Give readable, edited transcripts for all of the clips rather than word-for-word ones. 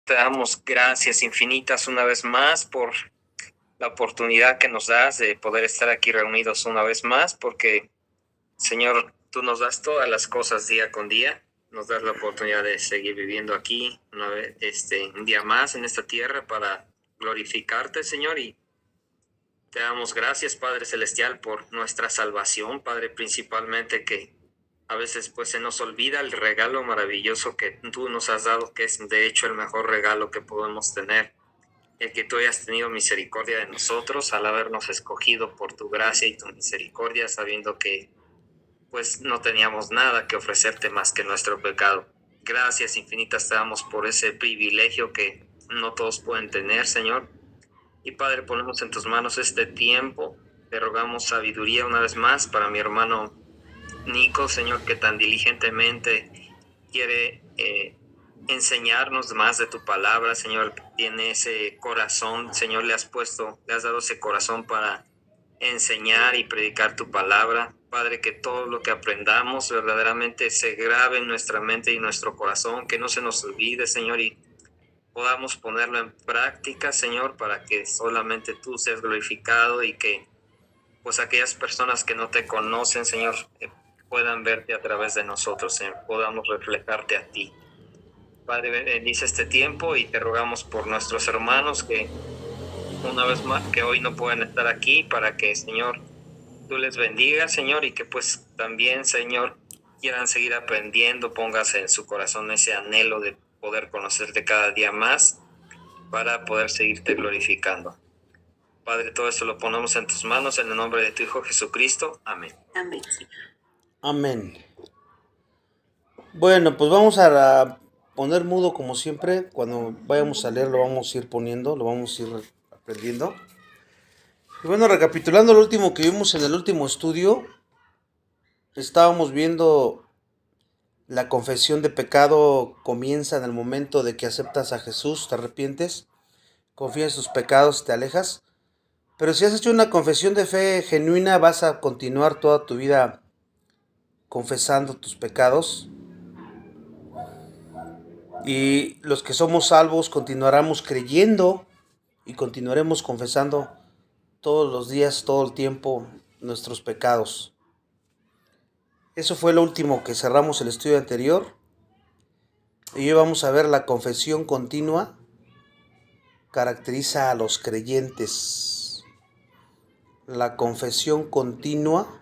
te damos gracias infinitas una vez más por la oportunidad que nos das de poder estar aquí reunidos una vez más, porque, Señor, tú nos das todas las cosas día con día. Nos das la oportunidad de seguir viviendo aquí un día más en esta tierra para glorificarte, Señor, y te damos gracias, Padre Celestial, por nuestra salvación, Padre, principalmente que a veces pues se nos olvida el regalo maravilloso que tú nos has dado, que es de hecho el mejor regalo que podemos tener, el que tú hayas tenido misericordia de nosotros al habernos escogido por tu gracia y tu misericordia, sabiendo que pues no teníamos nada que ofrecerte más que nuestro pecado. Gracias infinitas te damos por ese privilegio que no todos pueden tener, Señor. Y Padre, ponemos en tus manos este tiempo. Te rogamos sabiduría una vez más para mi hermano Nico, Señor, que tan diligentemente quiere enseñarnos más de tu palabra, Señor. Tiene ese corazón, Señor, le has dado ese corazón para enseñar y predicar tu palabra. Padre, que todo lo que aprendamos verdaderamente se grabe en nuestra mente y nuestro corazón, que no se nos olvide, Señor, y podamos ponerlo en práctica, Señor, para que solamente tú seas glorificado y que pues aquellas personas que no te conocen, Señor, puedan verte a través de nosotros, Señor, podamos reflejarte a ti. Padre, bendice este tiempo y te rogamos por nuestros hermanos que una vez más, que hoy no pueden estar aquí, para que, Señor, tú les bendigas, Señor, y que pues también, Señor, quieran seguir aprendiendo, pongas en su corazón ese anhelo de poder conocerte cada día más para poder seguirte glorificando. Padre, todo esto lo ponemos en tus manos en el nombre de tu Hijo Jesucristo. Amén. Amén. Amén. Bueno, pues vamos a poner mudo como siempre. Cuando vayamos a leer lo vamos a ir poniendo, lo vamos a ir aprendiendo. Y bueno, recapitulando lo último que vimos en el último estudio, estábamos viendo la confesión de pecado comienza en el momento de que aceptas a Jesús, te arrepientes, confías tus pecados, te alejas. Pero si has hecho una confesión de fe genuina, vas a continuar toda tu vida confesando tus pecados. Y los que somos salvos continuaremos creyendo y continuaremos confesando todos los días, todo el tiempo, nuestros pecados. Eso fue lo último que cerramos el estudio anterior. Y hoy vamos a ver la confesión continua caracteriza a los creyentes. La confesión continua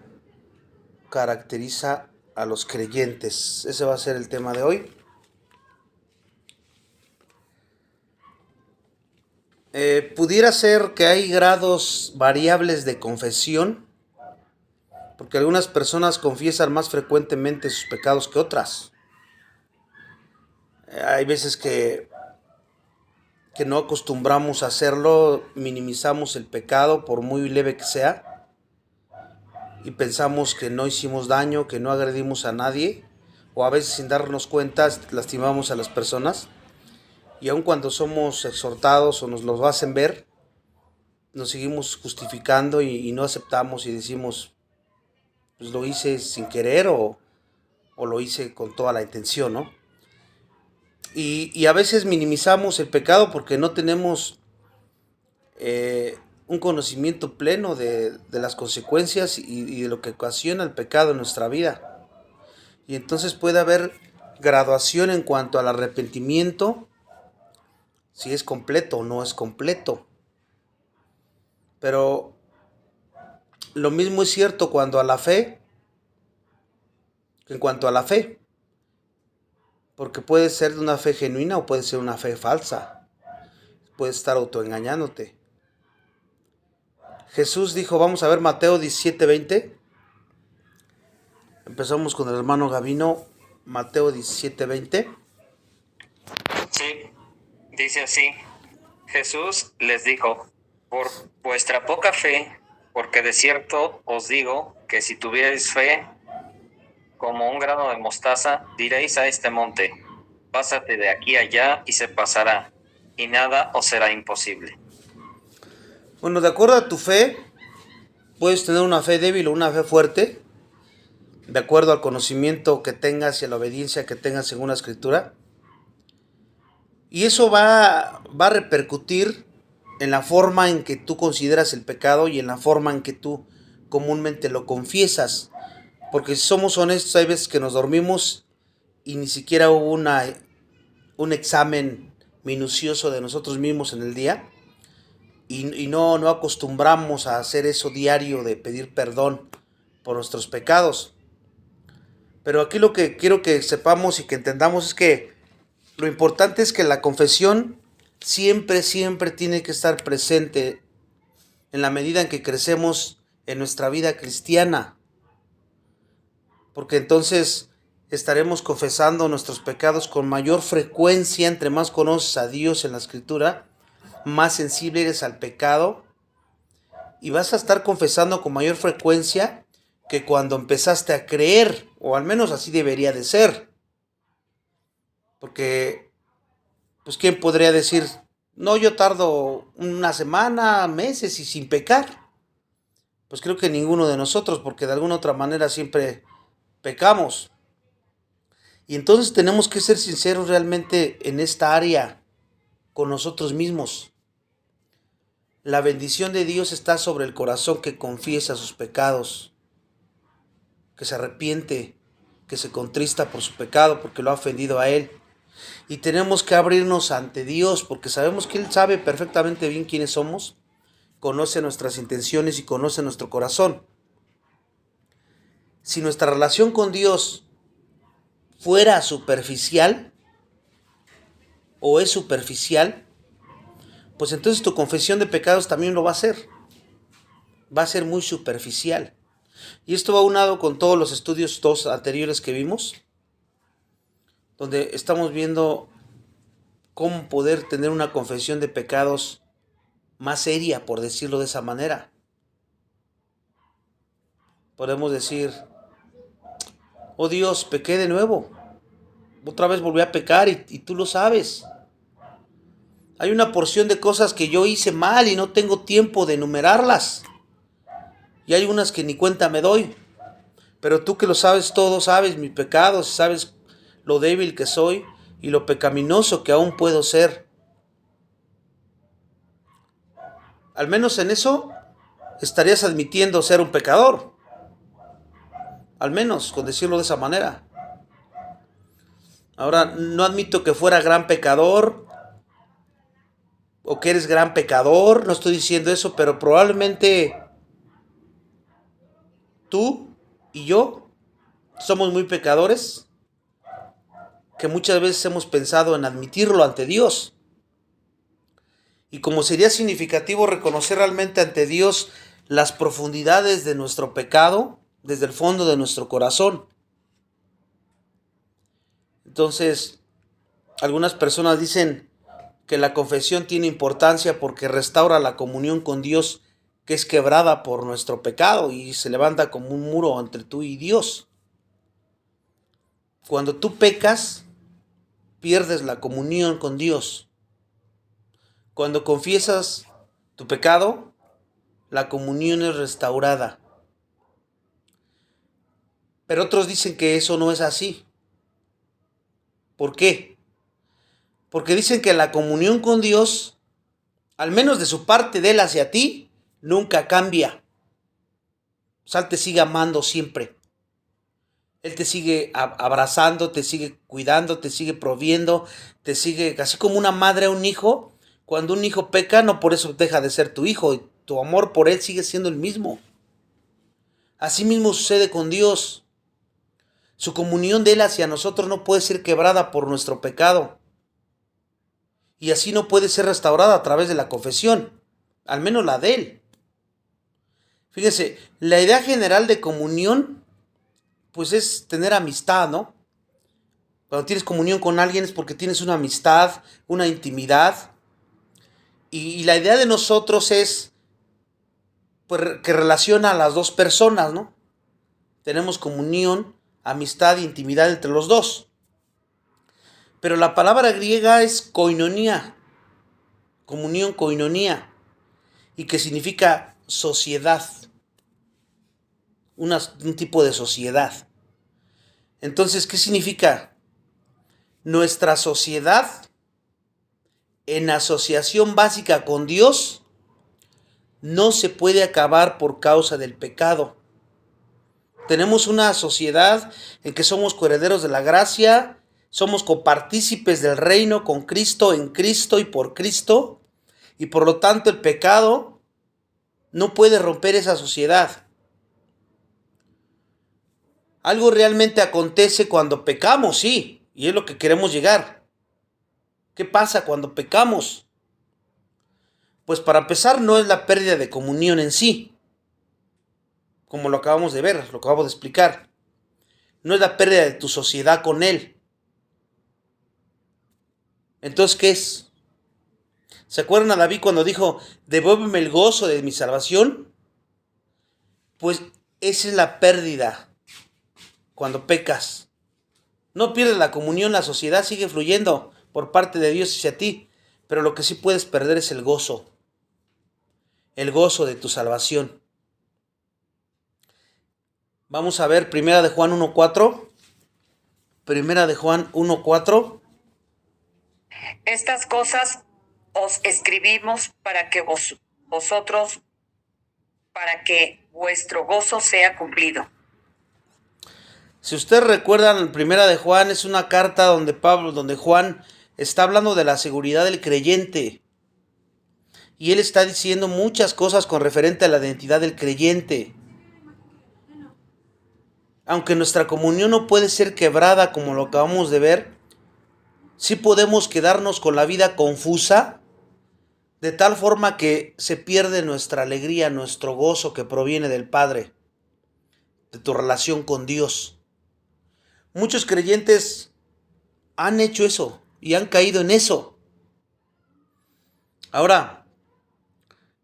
caracteriza a los creyentes. Ese va a ser el tema de hoy. Pudiera ser que hay grados variables de confesión, porque algunas personas confiesan más frecuentemente sus pecados que otras. Hay veces que no acostumbramos a hacerlo, minimizamos el pecado por muy leve que sea y pensamos que no hicimos daño, que no agredimos a nadie, o a veces sin darnos cuenta lastimamos a las personas. Y aun cuando somos exhortados o nos los hacen ver, nos seguimos justificando y no aceptamos y decimos, pues lo hice sin querer o lo hice con toda la intención, ¿no? Y a veces minimizamos el pecado porque no tenemos un conocimiento pleno de las consecuencias y de lo que ocasiona el pecado en nuestra vida. Y entonces puede haber graduación en cuanto al arrepentimiento, si es completo o no es completo. Pero lo mismo es cierto en cuanto a la fe, porque puede ser de una fe genuina o puede ser una fe falsa. Puedes estar autoengañándote. Jesús dijo, vamos a ver Mateo 17:20. Empezamos con el hermano Gavino, Mateo 17:20. Sí, dice así: Jesús les dijo, por vuestra poca fe, porque de cierto os digo que si tuvierais fe como un grano de mostaza, diréis a este monte, pásate de aquí allá y se pasará, y nada os será imposible. Bueno, de acuerdo a tu fe, puedes tener una fe débil o una fe fuerte, de acuerdo al conocimiento que tengas y a la obediencia que tengas según la Escritura. Y eso va a repercutir en la forma en que tú consideras el pecado y en la forma en que tú comúnmente lo confiesas. Porque si somos honestos, hay veces que nos dormimos y ni siquiera hubo un examen minucioso de nosotros mismos en el día. Y no acostumbramos a hacer eso diario de pedir perdón por nuestros pecados. Pero aquí lo que quiero que sepamos y que entendamos es que lo importante es que la confesión siempre, siempre tiene que estar presente en la medida en que crecemos en nuestra vida cristiana. Porque entonces estaremos confesando nuestros pecados con mayor frecuencia. Entre más conoces a Dios en la Escritura, más sensible eres al pecado. Y vas a estar confesando con mayor frecuencia que cuando empezaste a creer, o al menos así debería de ser. Porque, pues, ¿quién podría decir, no, yo tardo una semana, meses y sin pecar? Pues creo que ninguno de nosotros, porque de alguna otra manera siempre pecamos. Y entonces tenemos que ser sinceros realmente en esta área con nosotros mismos. La bendición de Dios está sobre el corazón que confiesa sus pecados, que se arrepiente, que se contrista por su pecado porque lo ha ofendido a Él. Y tenemos que abrirnos ante Dios porque sabemos que Él sabe perfectamente bien quiénes somos, conoce nuestras intenciones y conoce nuestro corazón. Si nuestra relación con Dios fuera superficial o es superficial, pues entonces tu confesión de pecados también lo va a ser. Va a ser muy superficial. Y esto va aunado con todos los estudios dos anteriores que vimos, donde estamos viendo cómo poder tener una confesión de pecados más seria, por decirlo de esa manera. Podemos decir, oh Dios, pequé de nuevo. Otra vez volví a pecar y tú lo sabes. Hay una porción de cosas que yo hice mal y no tengo tiempo de enumerarlas. Y hay unas que ni cuenta me doy. Pero tú que lo sabes todo, sabes mis pecados, sabes lo débil que soy y lo pecaminoso que aún puedo ser. Al menos en eso estarías admitiendo ser un pecador. Al menos, con decirlo de esa manera. Ahora, no admito que fuera gran pecador o que eres gran pecador, no estoy diciendo eso, pero probablemente tú y yo somos muy pecadores que muchas veces hemos pensado en admitirlo ante Dios. Y como sería significativo reconocer realmente ante Dios las profundidades de nuestro pecado desde el fondo de nuestro corazón. Entonces, algunas personas dicen que la confesión tiene importancia porque restaura la comunión con Dios que es quebrada por nuestro pecado y se levanta como un muro entre tú y Dios. Cuando tú pecas, pierdes la comunión con Dios. Cuando confiesas tu pecado, la comunión es restaurada. Pero otros dicen que eso no es así. ¿Por qué? Porque dicen que la comunión con Dios, al menos de su parte de Él hacia ti, nunca cambia. O sea, Él te sigue amando siempre. Él te sigue abrazando, te sigue cuidando, te sigue proviendo, te sigue, así como una madre a un hijo. Cuando un hijo peca, no por eso deja de ser tu hijo. Y tu amor por Él sigue siendo el mismo. Así mismo sucede con Dios. Su comunión de Él hacia nosotros no puede ser quebrada por nuestro pecado. Y así no puede ser restaurada a través de la confesión. Al menos la de Él. Fíjense, la idea general de comunión, pues es tener amistad, ¿no? Cuando tienes comunión con alguien es porque tienes una amistad, una intimidad. Y la idea de nosotros es, pues, que relaciona a las dos personas, ¿no? Tenemos comunión, amistad e intimidad entre los dos. Pero la palabra griega es koinonia, comunión, koinonia, y que significa sociedad, un tipo de sociedad. Entonces, ¿qué significa? Nuestra sociedad en asociación básica con Dios no se puede acabar por causa del pecado. Tenemos una sociedad en que somos coherederos de la gracia, somos copartícipes del reino con Cristo, en Cristo y por Cristo, y por lo tanto el pecado no puede romper esa sociedad. Algo realmente acontece cuando pecamos, sí, y es lo que queremos llegar. ¿Qué pasa cuando pecamos? Pues para empezar no es la pérdida de comunión en sí, como lo acabamos de ver, lo acabamos de explicar. No es la pérdida de tu sociedad con Él. Entonces, ¿qué es? ¿Se acuerdan a David cuando dijo, devuélveme el gozo de mi salvación? Pues esa es la pérdida cuando pecas. No pierdes la comunión, la sociedad sigue fluyendo por parte de Dios hacia ti, pero lo que sí puedes perder es el gozo de tu salvación. Vamos a ver Primera de Juan 1:4. Primera de Juan 1:4. Estas cosas os escribimos para que vosotros, para que vuestro gozo sea cumplido. Si ustedes recuerdan, Primera de Juan es una carta donde Juan está hablando de la seguridad del creyente. Y él está diciendo muchas cosas con referente a la identidad del creyente. Aunque nuestra comunión no puede ser quebrada como lo acabamos de ver, sí podemos quedarnos con la vida confusa, de tal forma que se pierde nuestra alegría, nuestro gozo que proviene del Padre, de tu relación con Dios. Muchos creyentes han hecho eso y han caído en eso. Ahora,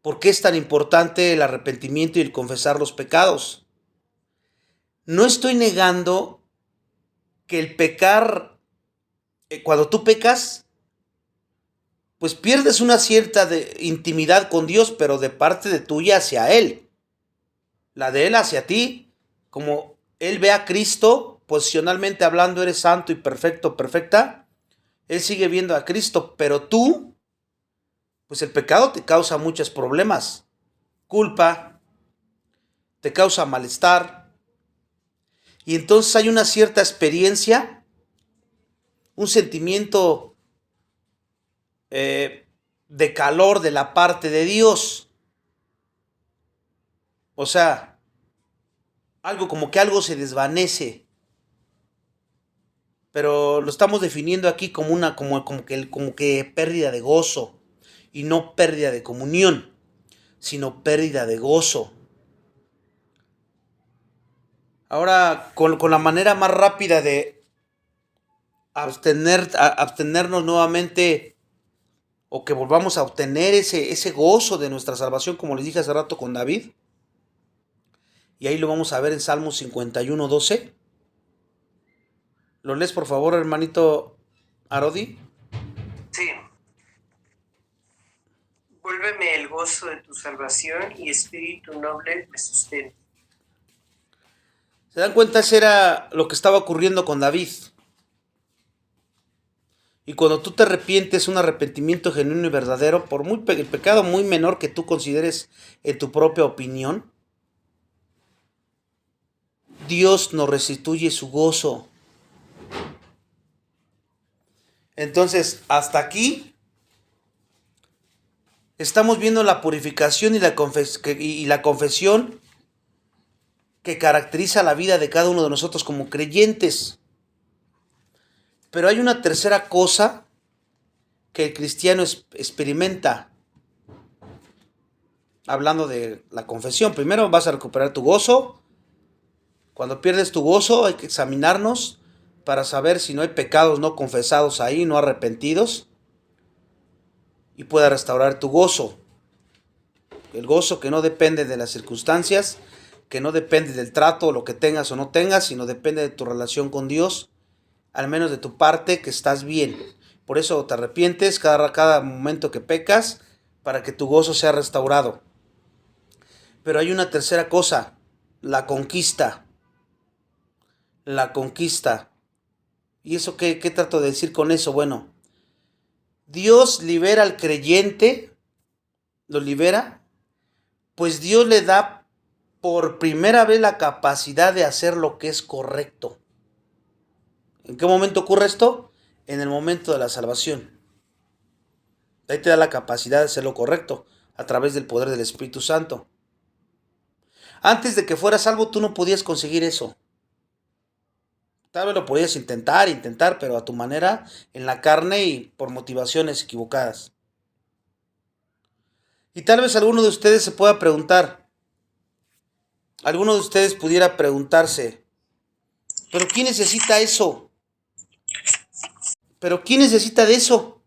¿por qué es tan importante el arrepentimiento y el confesar los pecados? No estoy negando que el pecar, cuando tú pecas, pues pierdes una cierta intimidad con Dios, pero de parte de tuya hacia Él. La de Él hacia ti, como Él ve a Cristo, posicionalmente hablando, eres santo y perfecto, perfecta. Él sigue viendo a Cristo, pero tú, pues el pecado te causa muchos problemas. Culpa, te causa malestar. Y entonces hay una cierta experiencia, un sentimiento de calor de la parte de Dios. O sea, algo como que algo se desvanece. Pero lo estamos definiendo aquí como como que pérdida de gozo. Y no pérdida de comunión, sino pérdida de gozo. Ahora, con la manera más rápida de abstenernos nuevamente, o que volvamos a obtener ese gozo de nuestra salvación, como les dije hace rato con David. Y ahí lo vamos a ver en Salmos 51:12. ¿Lo lees, por favor, hermanito Arodi? Sí. Vuélveme el gozo de tu salvación y espíritu noble me sustente. ¿Se dan cuenta? Eso era lo que estaba ocurriendo con David. Y cuando tú te arrepientes, un arrepentimiento genuino y verdadero, por el pecado muy menor que tú consideres en tu propia opinión, Dios nos restituye su gozo. Entonces, hasta aquí estamos viendo la purificación y la confesión que caracteriza la vida de cada uno de nosotros como creyentes. Pero hay una tercera cosa que el cristiano experimenta. Hablando de la confesión, primero vas a recuperar tu gozo. Cuando pierdes tu gozo hay que examinarnos para saber si no hay pecados no confesados ahí, no arrepentidos, y pueda restaurar tu gozo. El gozo que no depende de las circunstancias, que no depende del trato, lo que tengas o no tengas, sino depende de tu relación con Dios, al menos de tu parte, que estás bien. Por eso te arrepientes cada momento que pecas, para que tu gozo sea restaurado. Pero hay una tercera cosa, la conquista. La conquista. ¿Y eso qué trato de decir con eso? Bueno, Dios libera al creyente, lo libera, pues Dios le da por primera vez la capacidad de hacer lo que es correcto. ¿En qué momento ocurre esto? En el momento de la salvación. Ahí te da la capacidad de hacer lo correcto a través del poder del Espíritu Santo. Antes de que fueras salvo, tú no podías conseguir eso. Tal vez lo podías intentar, pero a tu manera, en la carne y por motivaciones equivocadas. Y tal vez alguno de ustedes se pueda preguntar, alguno de ustedes pudiera preguntarse, ¿pero quién necesita eso? ¿Pero quién necesita de eso?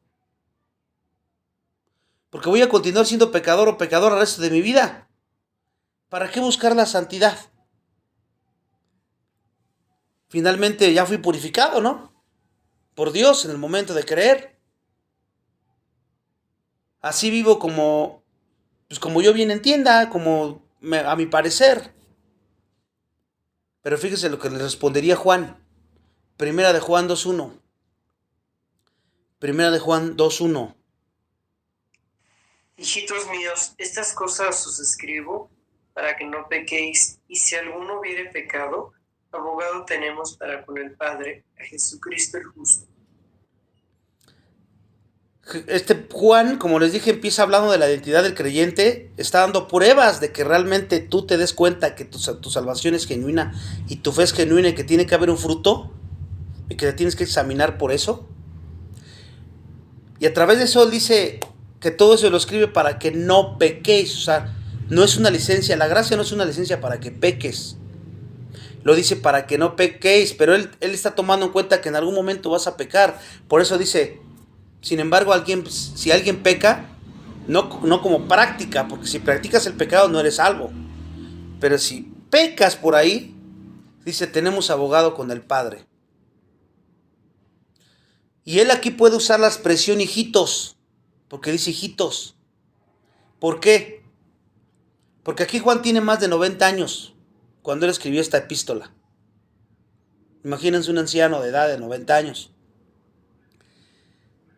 Porque voy a continuar siendo pecador o pecador el resto de mi vida. ¿Para qué buscar la santidad? Finalmente ya fui purificado, ¿no? Por Dios en el momento de creer. Así vivo como yo bien entienda, a mi parecer. Pero fíjese lo que le respondería Juan. Primera de Juan 2.1. Primera de Juan 2.1. Hijitos míos, estas cosas os escribo para que no pequéis, y si alguno hubiere pecado, abogado tenemos para con el Padre, a Jesucristo el justo. Juan, como les dije, empieza hablando de la identidad del creyente, está dando pruebas de que realmente tú te des cuenta que tu salvación es genuina y tu fe es genuina y que tiene que haber un fruto y que te tienes que examinar por eso. Y a través de eso él dice que todo eso lo escribe para que no pequéis. O sea, no es una licencia, la gracia no es una licencia para que peques. Lo dice para que no pequéis, pero él está tomando en cuenta que en algún momento vas a pecar. Por eso dice, sin embargo, si alguien peca, no como práctica, porque si practicas el pecado no eres salvo. Pero si pecas por ahí, dice, tenemos abogado con el Padre. Y él aquí puede usar la expresión hijitos, porque dice hijitos. ¿Por qué? Porque aquí Juan tiene más de 90 años cuando él escribió esta epístola. Imagínense un anciano de edad de 90 años.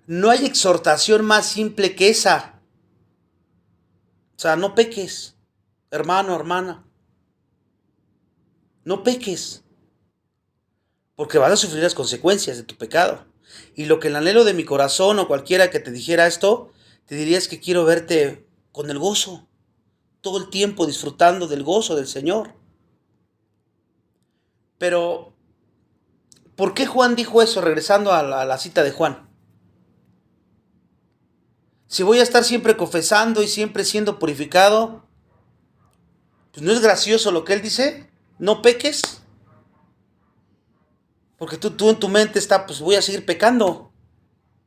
No hay exhortación más simple que esa. O sea, no peques, hermano, hermana. No peques, porque vas a sufrir las consecuencias de tu pecado. Y lo que el anhelo de mi corazón o cualquiera que te dijera esto, te diría es que quiero verte con el gozo, todo el tiempo disfrutando del gozo del Señor. Pero, ¿por qué Juan dijo eso? Regresando a la cita de Juan. Si voy a estar siempre confesando y siempre siendo purificado, pues no es gracioso lo que él dice, no peques. Porque tú en tu mente está, pues voy a seguir pecando.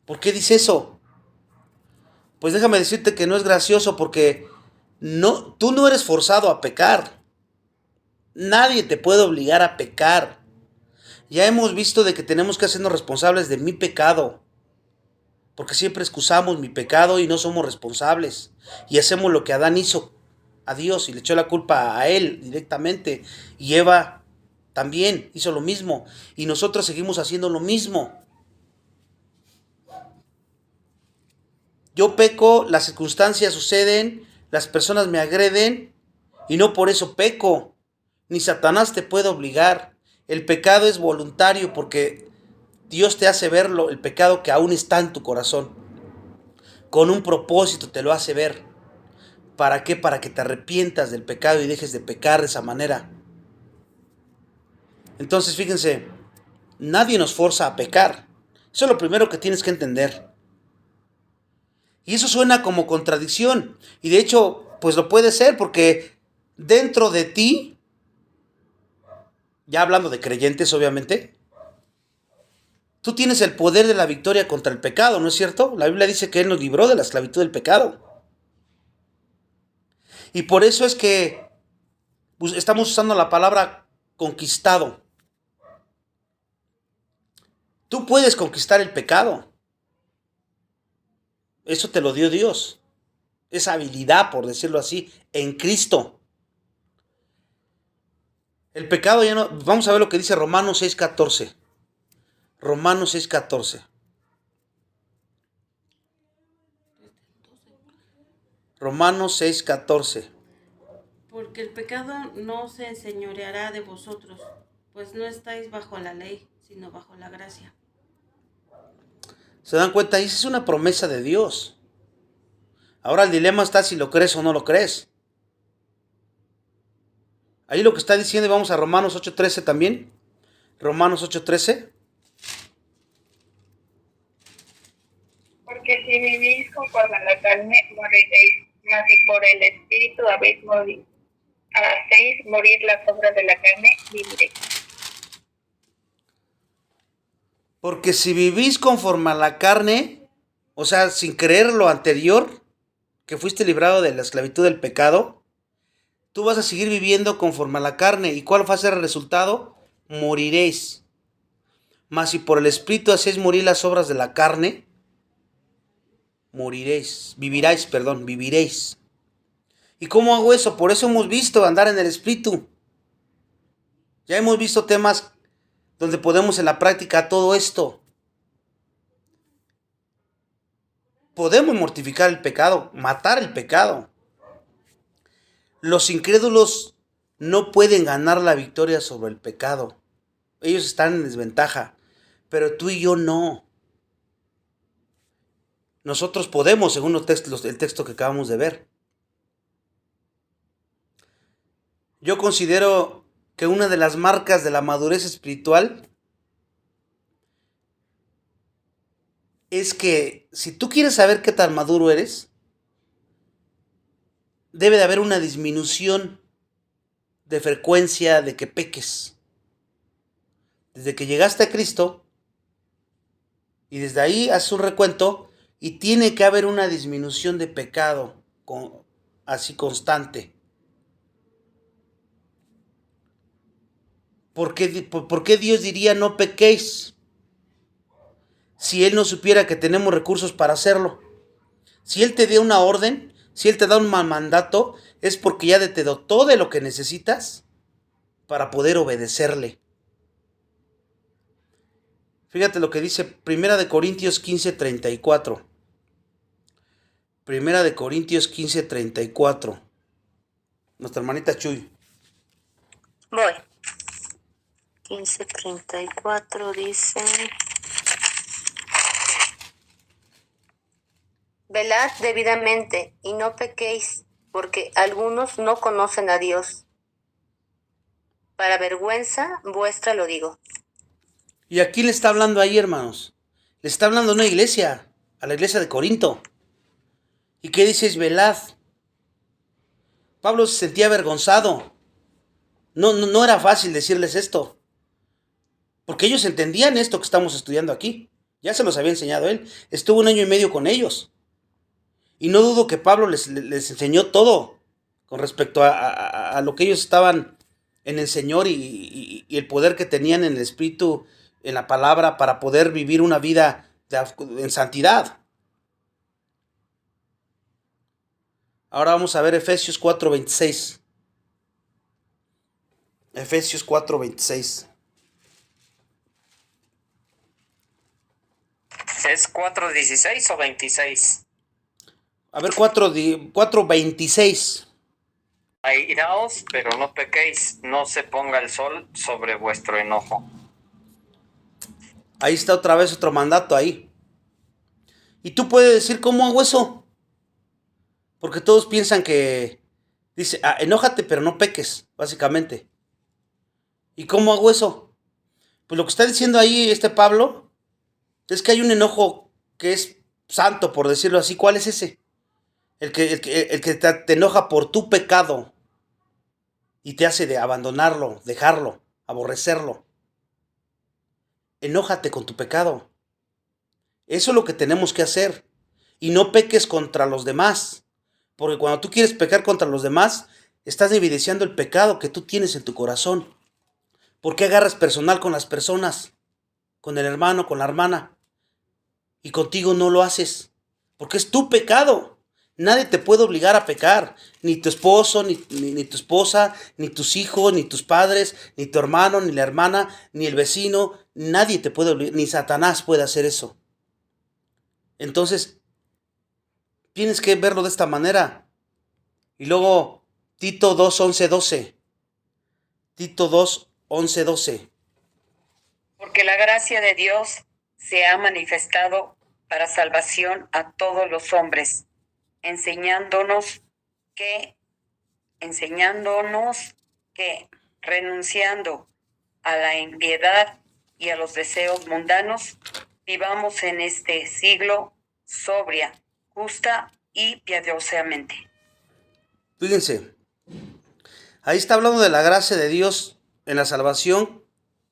¿Por qué dice eso? Pues déjame decirte que no es gracioso porque tú no eres forzado a pecar. Nadie te puede obligar a pecar. Ya hemos visto de que tenemos que hacernos responsables de mi pecado. Porque siempre excusamos mi pecado y no somos responsables. Y hacemos lo que Adán hizo a Dios y le echó la culpa a él directamente. Y Eva también hizo lo mismo. Y nosotros seguimos haciendo lo mismo. Yo peco, las circunstancias suceden, las personas me agreden y no por eso peco. Ni Satanás te puede obligar. El pecado es voluntario porque Dios te hace verlo, el pecado que aún está en tu corazón. Con un propósito te lo hace ver. ¿Para qué? Para que te arrepientas del pecado y dejes de pecar de esa manera. Entonces, fíjense, nadie nos forza a pecar. Eso es lo primero que tienes que entender. Y eso suena como contradicción. Y de hecho, pues lo puede ser porque dentro de ti, ya hablando de creyentes obviamente, tú tienes el poder de la victoria contra el pecado, ¿no es cierto? La Biblia dice que Él nos libró de la esclavitud del pecado. Y por eso es que estamos usando la palabra conquistado. Tú puedes conquistar el pecado. Eso te lo dio Dios. Esa habilidad, por decirlo así, en Cristo. El pecado ya no... Vamos a ver lo que dice Romanos 6:14. Romanos 6:14. Romanos 6:14. Porque el pecado no se enseñoreará de vosotros, pues no estáis bajo la ley, sino bajo la gracia. ¿Se dan cuenta? Esa es una promesa de Dios. Ahora el dilema está si lo crees o no lo crees. Ahí lo que está diciendo, y vamos a Romanos 8:13 también. Romanos 8:13. Porque si vivís conforme a la carne, moriréis, mas si por el Espíritu hacéis morir las obras de la carne, viviréis. Porque si vivís conforme a la carne, o sea, sin creer lo anterior, que fuiste librado de la esclavitud del pecado, tú vas a seguir viviendo conforme a la carne. ¿Y cuál va a ser el resultado? Moriréis. Mas si por el Espíritu hacéis morir las obras de la carne, viviréis. ¿Y cómo hago eso? Por eso hemos visto andar en el Espíritu. Ya hemos visto temas donde podemos en la práctica todo esto. Podemos mortificar el pecado, matar el pecado. Los incrédulos no pueden ganar la victoria sobre el pecado. Ellos están en desventaja, pero tú y yo no. Nosotros podemos, según el texto que acabamos de ver. Yo considero que una de las marcas de la madurez espiritual es que si tú quieres saber qué tan maduro eres, debe de haber una disminución de frecuencia de que peques. Desde que llegaste a Cristo, y desde ahí haces un recuento, y tiene que haber una disminución de pecado, así constante. ¿Por qué Dios diría no pequéis? Si Él no supiera que tenemos recursos para hacerlo. Si Él te dio una orden, si Él te da un mandato, es porque ya te dotó de lo que necesitas para poder obedecerle. Fíjate lo que dice 1 Corintios 15:34. 1 Corintios 15:34. Nuestra hermanita Chuy. Voy. 15:34 dice: velad debidamente y no pequéis, porque algunos no conocen a Dios. Para vergüenza vuestra lo digo. ¿Y a quién le está hablando ahí, hermanos? Le está hablando a una iglesia, a la iglesia de Corinto. ¿Y qué dices? Velad. Pablo se sentía avergonzado. No era fácil decirles esto. Porque ellos entendían esto que estamos estudiando aquí. Ya se los había enseñado él. Estuvo 1 año y medio con ellos. Y no dudo que Pablo les enseñó todo con respecto a lo que ellos estaban en el Señor y el poder que tenían en el Espíritu, en la palabra, para poder vivir una vida en santidad. Ahora vamos a ver Efesios 4:26. Efesios 4:26. ¿Es 4:16 o 26? A ver, 4:26. Airaos, pero no pequéis, no se ponga el sol sobre vuestro enojo. Ahí está otra vez otro mandato ahí. Y tú puedes decir, ¿cómo hago eso? Porque todos piensan que dice, enójate pero no peques, básicamente. ¿Y cómo hago eso? Pues lo que está diciendo ahí Pablo es que hay un enojo que es santo, por decirlo así. ¿Cuál es ese? El que te enoja por tu pecado y te hace de abandonarlo, dejarlo, aborrecerlo. Enójate con tu pecado. Eso es lo que tenemos que hacer. Y no peques contra los demás. Porque cuando tú quieres pecar contra los demás, estás evidenciando el pecado que tú tienes en tu corazón. ¿Por qué agarras personal con las personas? Con el hermano, con la hermana. Y contigo no lo haces. Porque es tu pecado. Nadie te puede obligar a pecar. Ni tu esposo, ni tu esposa, ni tus hijos, ni tus padres, ni tu hermano, ni la hermana, ni el vecino. Nadie te puede obligar. Ni Satanás puede hacer eso. Entonces, Tienes que verlo de esta manera. Y luego Tito 2:11-12. Tito 2:11-12. Porque la gracia de Dios se ha manifestado para salvación a todos los hombres, enseñándonos que renunciando a la impiedad y a los deseos mundanos, vivamos en este siglo sobria, justa y piadosamente. Fíjense, ahí está hablando de la gracia de Dios en la salvación.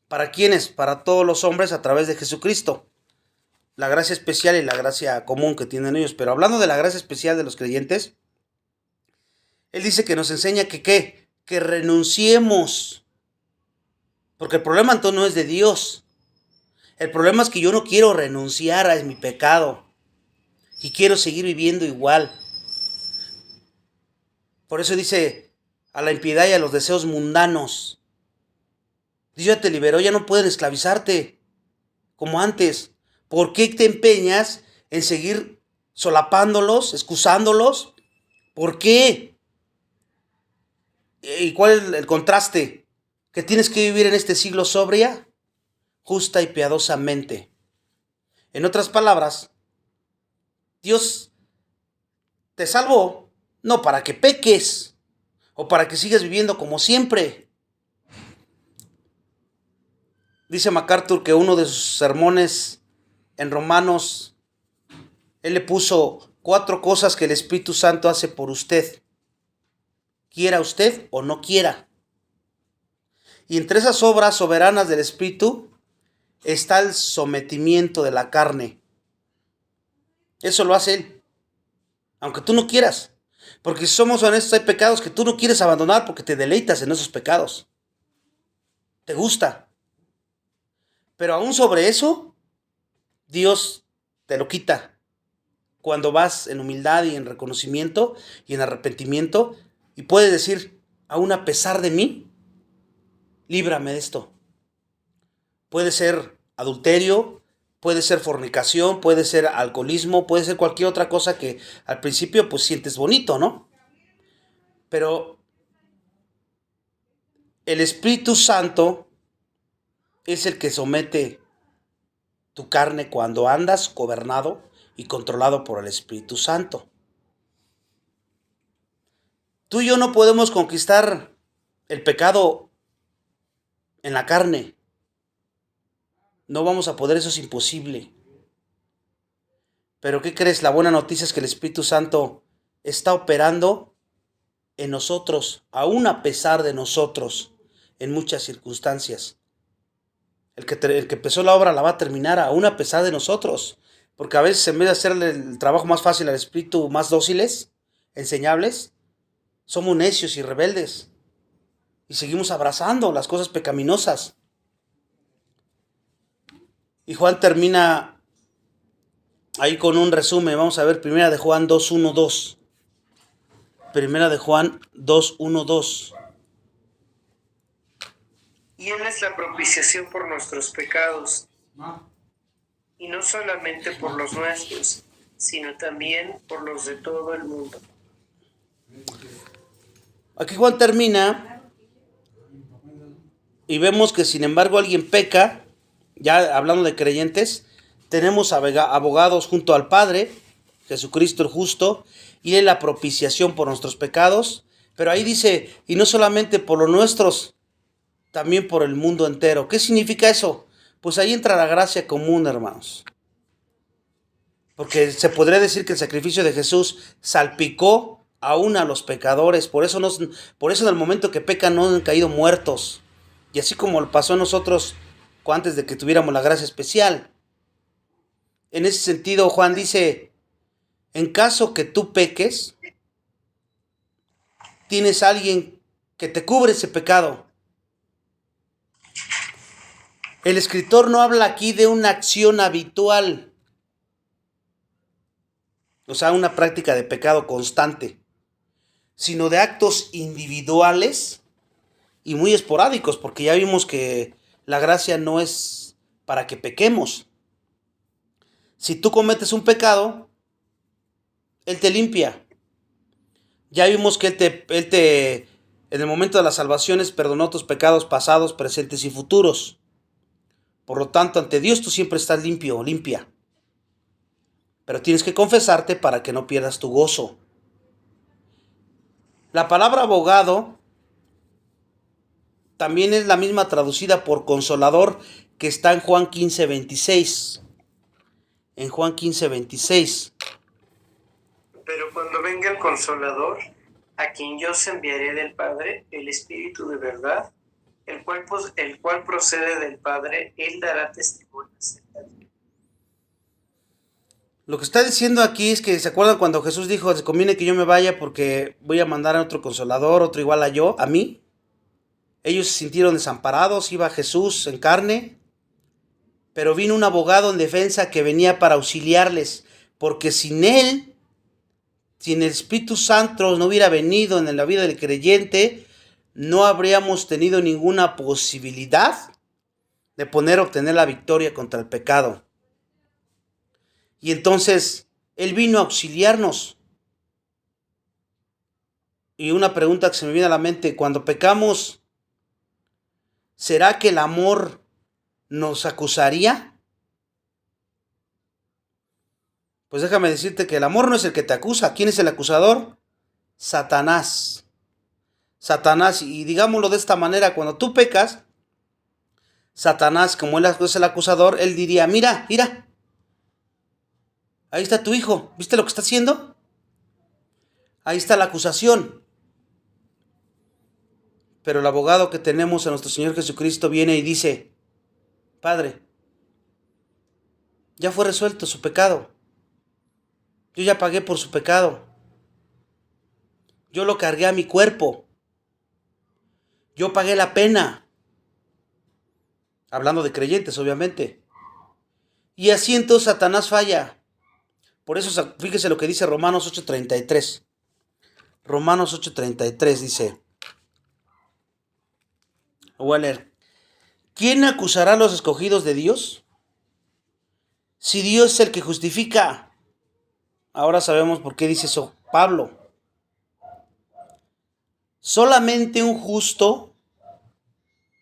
¿Para quiénes? Para todos los hombres a través de Jesucristo. La gracia especial y la gracia común que tienen ellos. Pero hablando de la gracia especial de los creyentes, Él dice que nos enseña que ¿qué? Que renunciemos. Porque el problema entonces no es de Dios. El problema es que yo no quiero renunciar a mi pecado. Y quiero seguir viviendo igual. Por eso dice a la impiedad y a los deseos mundanos. Dios ya te liberó, ya no pueden esclavizarte como antes. ¿Por qué te empeñas en seguir solapándolos, excusándolos? ¿Por qué? ¿Y cuál es el contraste? Que tienes que vivir en este siglo sobria, justa y piadosamente. En otras palabras, Dios te salvó no para que peques o para que sigas viviendo como siempre. Dice MacArthur que uno de sus sermones en Romanos, él le puso 4 cosas que el Espíritu Santo hace por usted, quiera usted o no quiera. Y entre esas obras soberanas del Espíritu está el sometimiento de la carne. Eso lo hace Él, aunque tú no quieras. Porque si somos honestos, hay pecados que tú no quieres abandonar porque te deleitas en esos pecados. Te gusta. Pero aún sobre eso, Dios te lo quita. Cuando vas en humildad y en reconocimiento y en arrepentimiento y puedes decir, aún a pesar de mí, líbrame de esto. Puede ser adulterio, puede ser fornicación, puede ser alcoholismo, puede ser cualquier otra cosa que al principio pues sientes bonito, ¿no? Pero el Espíritu Santo es el que somete tu carne cuando andas gobernado y controlado por el Espíritu Santo. Tú y yo no podemos conquistar el pecado en la carne. No vamos a poder, eso es imposible. Pero ¿qué crees? La buena noticia es que el Espíritu Santo está operando en nosotros, aún a pesar de nosotros, en muchas circunstancias. El que empezó la obra la va a terminar aún a pesar de nosotros. Porque a veces en vez de hacerle el trabajo más fácil al Espíritu, más dóciles, enseñables, somos necios y rebeldes. Y seguimos abrazando las cosas pecaminosas. Y Juan termina ahí con un resumen. Vamos a ver, Primera de Juan 2:1-2. Primera de Juan 2:1-2. Y Él es la propiciación por nuestros pecados, y no solamente por los nuestros, sino también por los de todo el mundo. Aquí Juan termina y vemos que sin embargo alguien peca, ya hablando de creyentes, tenemos abogados junto al Padre, Jesucristo el justo, y Él la propiciación por nuestros pecados, pero ahí dice, y no solamente por los nuestros, también por el mundo entero. ¿Qué significa eso? Pues ahí entra la gracia común, hermanos. Porque se podría decir que el sacrificio de Jesús salpicó aún a los pecadores. Por eso en el momento que pecan no han caído muertos. Y así como pasó a nosotros antes de que tuviéramos la gracia especial. En ese sentido, Juan dice, en caso que tú peques, tienes a alguien que te cubre ese pecado. El escritor no habla aquí de una acción habitual, o sea, una práctica de pecado constante, sino de actos individuales y muy esporádicos, porque ya vimos que la gracia no es para que pequemos. Si tú cometes un pecado, Él te limpia. Ya vimos que en el momento de las salvaciones, perdonó tus pecados pasados, presentes y futuros. Por lo tanto, ante Dios tú siempre estás limpio o limpia. Pero tienes que confesarte para que no pierdas tu gozo. La palabra abogado también es la misma traducida por consolador que está en Juan 15:26. En Juan 15:26. Pero cuando venga el Consolador, a quien yo os enviaré del Padre, el Espíritu de verdad, el cual procede del Padre, él dará testimonio acerca de mí. Lo que está diciendo aquí es que, ¿se acuerdan cuando Jesús dijo, se conviene que yo me vaya porque voy a mandar a otro consolador, otro igual a mí? Ellos se sintieron desamparados, iba Jesús en carne, pero vino un abogado en defensa que venía para auxiliarles, porque sin él, sin el Espíritu Santo no hubiera venido en la vida del creyente, no habríamos tenido ninguna posibilidad de obtener la victoria contra el pecado. Y entonces, Él vino a auxiliarnos. Y una pregunta que se me viene a la mente, cuando pecamos, ¿será que el amor nos acusaría? Pues déjame decirte que el amor no es el que te acusa. ¿Quién es el acusador? Satanás. Satanás, y digámoslo de esta manera, cuando tú pecas, Satanás, como él es el acusador, él diría, mira, ahí está tu hijo, ¿viste lo que está haciendo? Ahí está la acusación. Pero el abogado que tenemos en nuestro Señor Jesucristo viene y dice, Padre, ya fue resuelto su pecado. Yo ya pagué por su pecado. Yo lo cargué a mi cuerpo. Yo pagué la pena. Hablando de creyentes, obviamente. Y así entonces Satanás falla. Por eso, fíjese lo que dice Romanos 8:33. Romanos 8:33 dice, lo voy a leer. ¿Quién acusará a los escogidos de Dios? Si Dios es el que justifica. Ahora sabemos por qué dice eso Pablo. Solamente un justo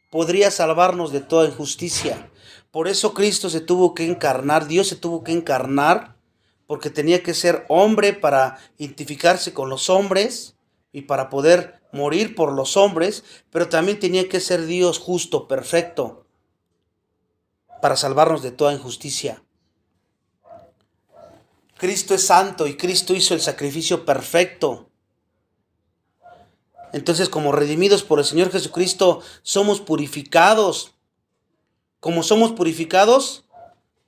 podría salvarnos de toda injusticia. Por eso Cristo se tuvo que encarnar, Dios se tuvo que encarnar, porque tenía que ser hombre para identificarse con los hombres y para poder morir por los hombres, pero también tenía que ser Dios justo, perfecto, para salvarnos de toda injusticia. Cristo es santo y Cristo hizo el sacrificio perfecto. Entonces, como redimidos por el Señor Jesucristo, somos purificados. Como somos purificados,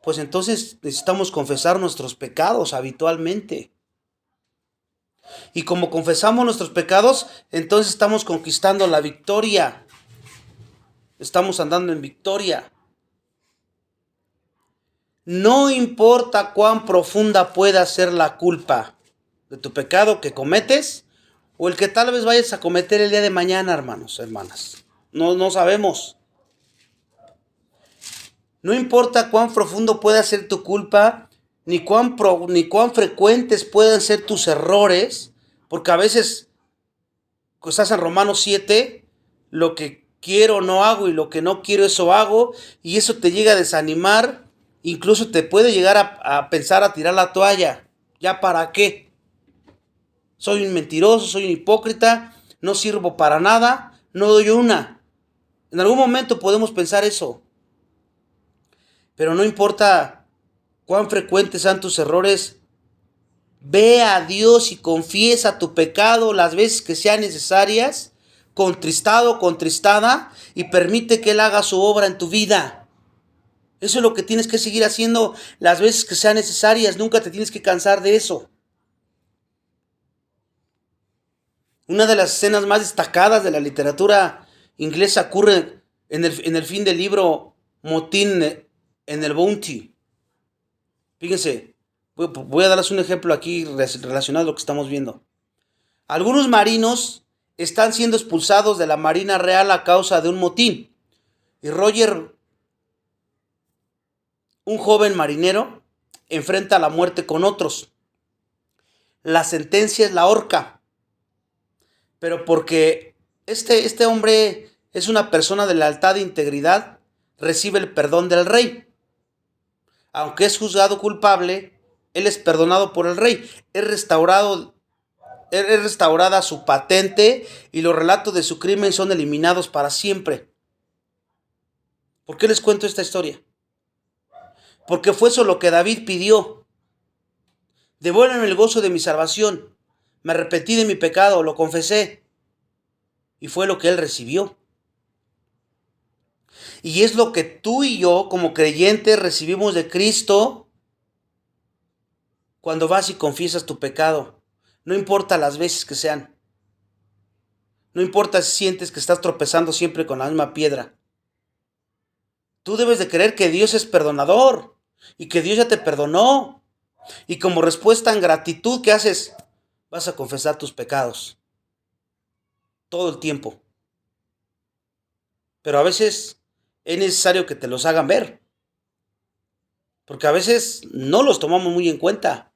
pues entonces necesitamos confesar nuestros pecados habitualmente. Y como confesamos nuestros pecados, entonces estamos conquistando la victoria. Estamos andando en victoria. No importa cuán profunda pueda ser la culpa de tu pecado que cometes o el que tal vez vayas a cometer el día de mañana, hermanos, hermanas. No sabemos. No importa cuán profundo pueda ser tu culpa, ni cuán frecuentes puedan ser tus errores, porque a veces, pues estás en Romanos 7, lo que quiero no hago y lo que no quiero eso hago, y eso te llega a desanimar, incluso te puede llegar a pensar a tirar la toalla. ¿Ya para qué? Soy un mentiroso, soy un hipócrita, no sirvo para nada, no doy una. En algún momento podemos pensar eso. Pero no importa cuán frecuentes sean tus errores, ve a Dios y confiesa tu pecado las veces que sean necesarias, contristado, contristada, y permite que Él haga su obra en tu vida. Eso es lo que tienes que seguir haciendo las veces que sean necesarias. Nunca te tienes que cansar de eso. Una de las escenas más destacadas de la literatura inglesa ocurre en el fin del libro Motín en el Bounty. Fíjense, voy a darles un ejemplo aquí relacionado a lo que estamos viendo. Algunos marinos están siendo expulsados de la Marina Real a causa de un motín. Y Roger, un joven marinero, enfrenta la muerte con otros. la sentencia es la horca. Pero porque este hombre es una persona de lealtad e integridad, recibe el perdón del rey. Aunque es juzgado culpable, él es perdonado por el rey. Es restaurada su patente y los relatos de su crimen son eliminados para siempre. ¿Por qué les cuento esta historia? Porque fue eso lo que David pidió. Devuélveme el gozo de mi salvación. Me arrepentí de mi pecado, lo confesé. Y fue lo que él recibió. Y es lo que tú y yo, como creyentes, recibimos de Cristo cuando vas y confiesas tu pecado. No importa las veces que sean. No importa si sientes que estás tropezando siempre con la misma piedra. Tú debes de creer que Dios es perdonador y que Dios ya te perdonó. Y como respuesta en gratitud, ¿qué haces? Vas a confesar tus pecados. Todo el tiempo. Pero a veces es necesario que te los hagan ver. Porque a veces no los tomamos muy en cuenta.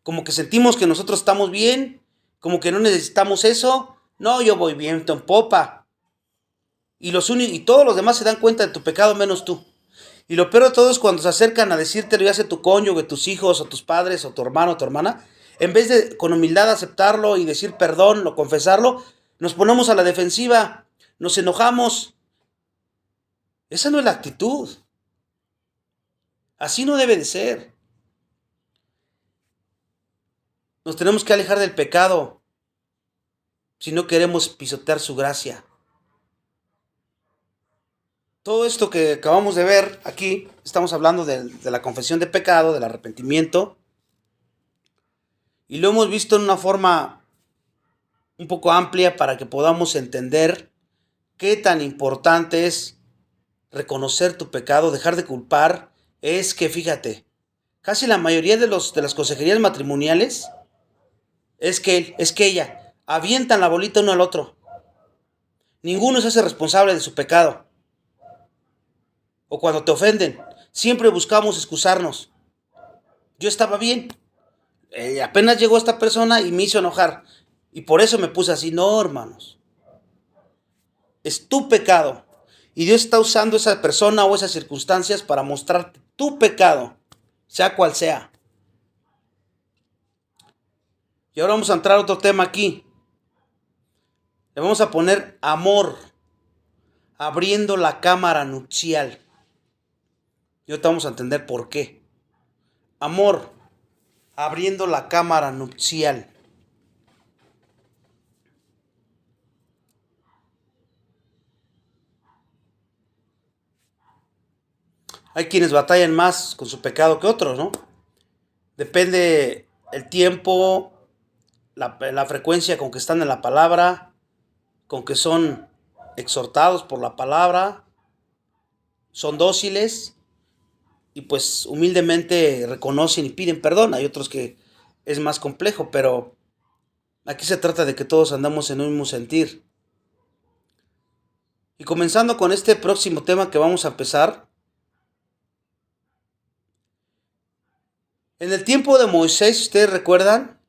Como que sentimos que nosotros estamos bien, como que no necesitamos eso. No, yo voy bien en popa. Y todos los demás se dan cuenta de tu pecado menos tú. Y lo peor de todo es cuando se acercan a decírtelo, ya sea tu cónyuge, tus hijos, o tus padres, o tu hermano, o tu hermana. En vez de con humildad aceptarlo y decir perdón o confesarlo, nos ponemos a la defensiva, nos enojamos. Esa no es la actitud. Así no debe de ser. Nos tenemos que alejar del pecado si no queremos pisotear su gracia. Todo esto que acabamos de ver aquí, estamos hablando de la confesión de pecado, del arrepentimiento, y lo hemos visto en una forma un poco amplia para que podamos entender qué tan importante es reconocer tu pecado, dejar de culpar. Es que, fíjate, casi la mayoría de las consejerías matrimoniales es que ella avientan la bolita uno al otro. Ninguno se hace responsable de su pecado. O cuando te ofenden, siempre buscamos excusarnos. Yo estaba bien. Apenas llegó esta persona y me hizo enojar. Y por eso me puse así. No, hermanos. Es tu pecado. Y Dios está usando esa persona o esas circunstancias para mostrarte tu pecado, sea cual sea. Y ahora vamos a entrar a otro tema aquí. Le vamos a poner amor, abriendo la cámara nupcial. Y ahorita vamos a entender por qué. Amor, abriendo la cámara nupcial. Hay quienes batallan más con su pecado que otros, ¿no? Depende el tiempo, la frecuencia con que están en la palabra, con que son exhortados por la palabra, son dóciles y pues humildemente reconocen y piden perdón. Hay otros que es más complejo, pero aquí se trata de que todos andamos en un mismo sentir. Y comenzando con este próximo tema que vamos a empezar. En el tiempo de Moisés, ¿ustedes recuerdan?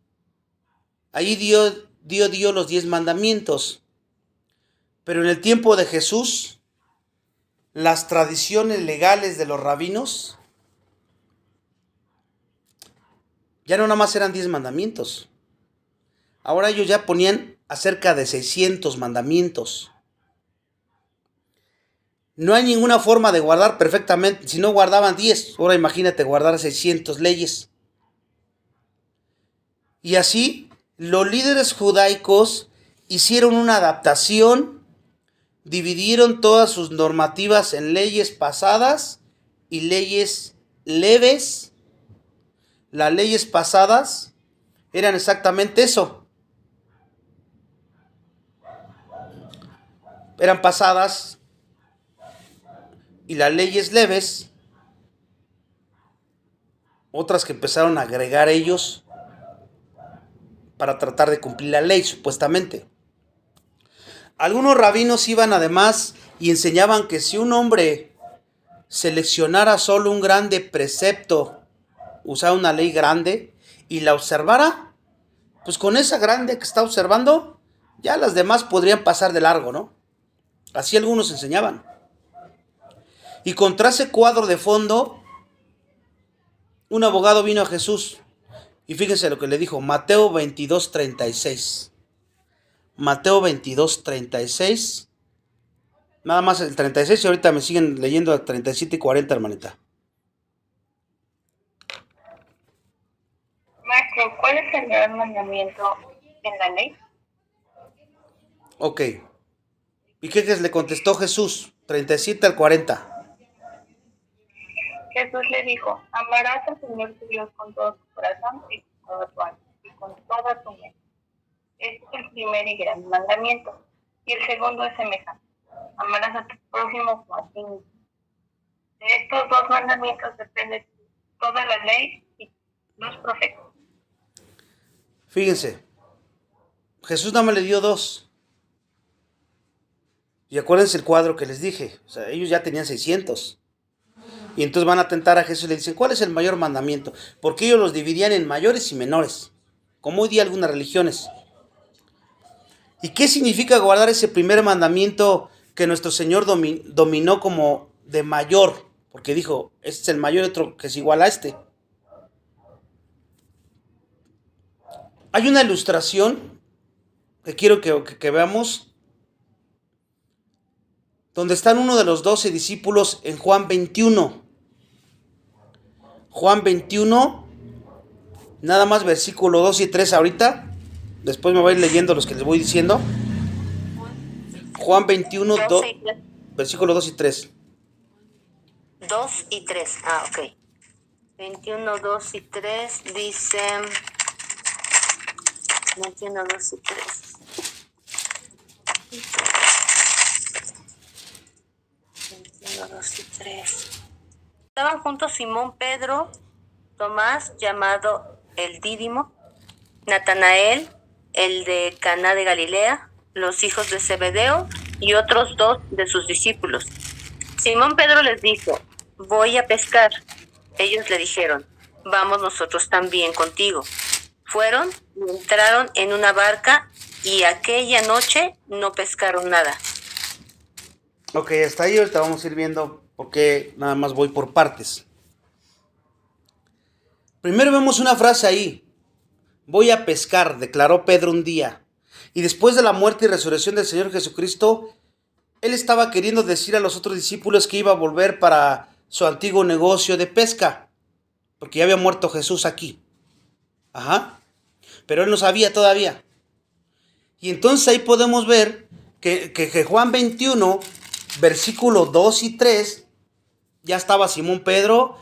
Ahí dio los 10 mandamientos. Pero en el tiempo de Jesús, las tradiciones legales de los rabinos ya no nada más eran 10 mandamientos. Ahora ellos ya ponían acerca de 600 mandamientos. No hay ninguna forma de guardar perfectamente. Si no guardaban 10, ahora imagínate guardar 600 leyes. Y así, los líderes judaicos hicieron una adaptación, dividieron todas sus normativas en leyes pasadas y leyes leves. Las leyes pasadas eran exactamente eso. Eran pasadas. Y las leyes leves, otras que empezaron a agregar ellos para tratar de cumplir la ley, supuestamente. Algunos rabinos iban además y enseñaban que si un hombre seleccionara solo un grande precepto, usara una ley grande y la observara, pues con esa grande que está observando, ya las demás podrían pasar de largo, ¿no? Así algunos enseñaban. Y contra ese cuadro de fondo, un abogado vino a Jesús. Y fíjense lo que le dijo, Mateo 22:36. Mateo 22:36. Nada más el 36 y ahorita me siguen leyendo el 37 y 40, hermanita. Maestro, ¿cuál es el gran mandamiento en la ley? Ok. ¿Y qué le contestó Jesús? 37 al 40. Jesús le dijo, amarás al Señor tu Dios con todo tu corazón y con toda tu alma y con toda tu mente. Este es el primer y gran mandamiento. Y el segundo es semejante. Amarás a tu prójimo como a ti mismo. De estos dos mandamientos depende toda la ley y los profetas. Fíjense, Jesús nada más le dio dos. Y acuérdense el cuadro que les dije. O sea, ellos ya tenían 600. Y entonces van a tentar a Jesús y le dicen, ¿cuál es el mayor mandamiento? Porque ellos los dividían en mayores y menores, como hoy día algunas religiones. ¿Y qué significa guardar ese primer mandamiento que nuestro Señor dominó como de mayor? Porque dijo, este es el mayor, otro que es igual a este. Hay una ilustración que quiero que veamos, donde están uno de los 12 discípulos en Juan 21. Juan 21, nada más versículo 2 y 3 ahorita. Después me voy a ir leyendo los que les voy diciendo. Juan 21, versículo 2 y 3. 2 y 3, ok. 21, 2 y 3 dice... 21, 2 y 3. 21, 2 y 3. Estaban juntos Simón Pedro, Tomás, llamado el Dídimo, Natanael, el de Caná de Galilea, los hijos de Zebedeo y otros dos de sus discípulos. Simón Pedro les dijo, voy a pescar. Ellos le dijeron, vamos nosotros también contigo. Fueron y entraron en una barca y aquella noche no pescaron nada. Ok, hasta ahí ahorita vamos a ir viendo porque nada más voy por partes. Primero vemos una frase ahí. Voy a pescar, declaró Pedro un día. Y después de la muerte y resurrección del Señor Jesucristo, él estaba queriendo decir a los otros discípulos que iba a volver para su antiguo negocio de pesca. Porque ya había muerto Jesús aquí. Ajá. Pero él no sabía todavía. Y entonces ahí podemos ver que Juan 21, versículo 2 y 3, ya estaba Simón Pedro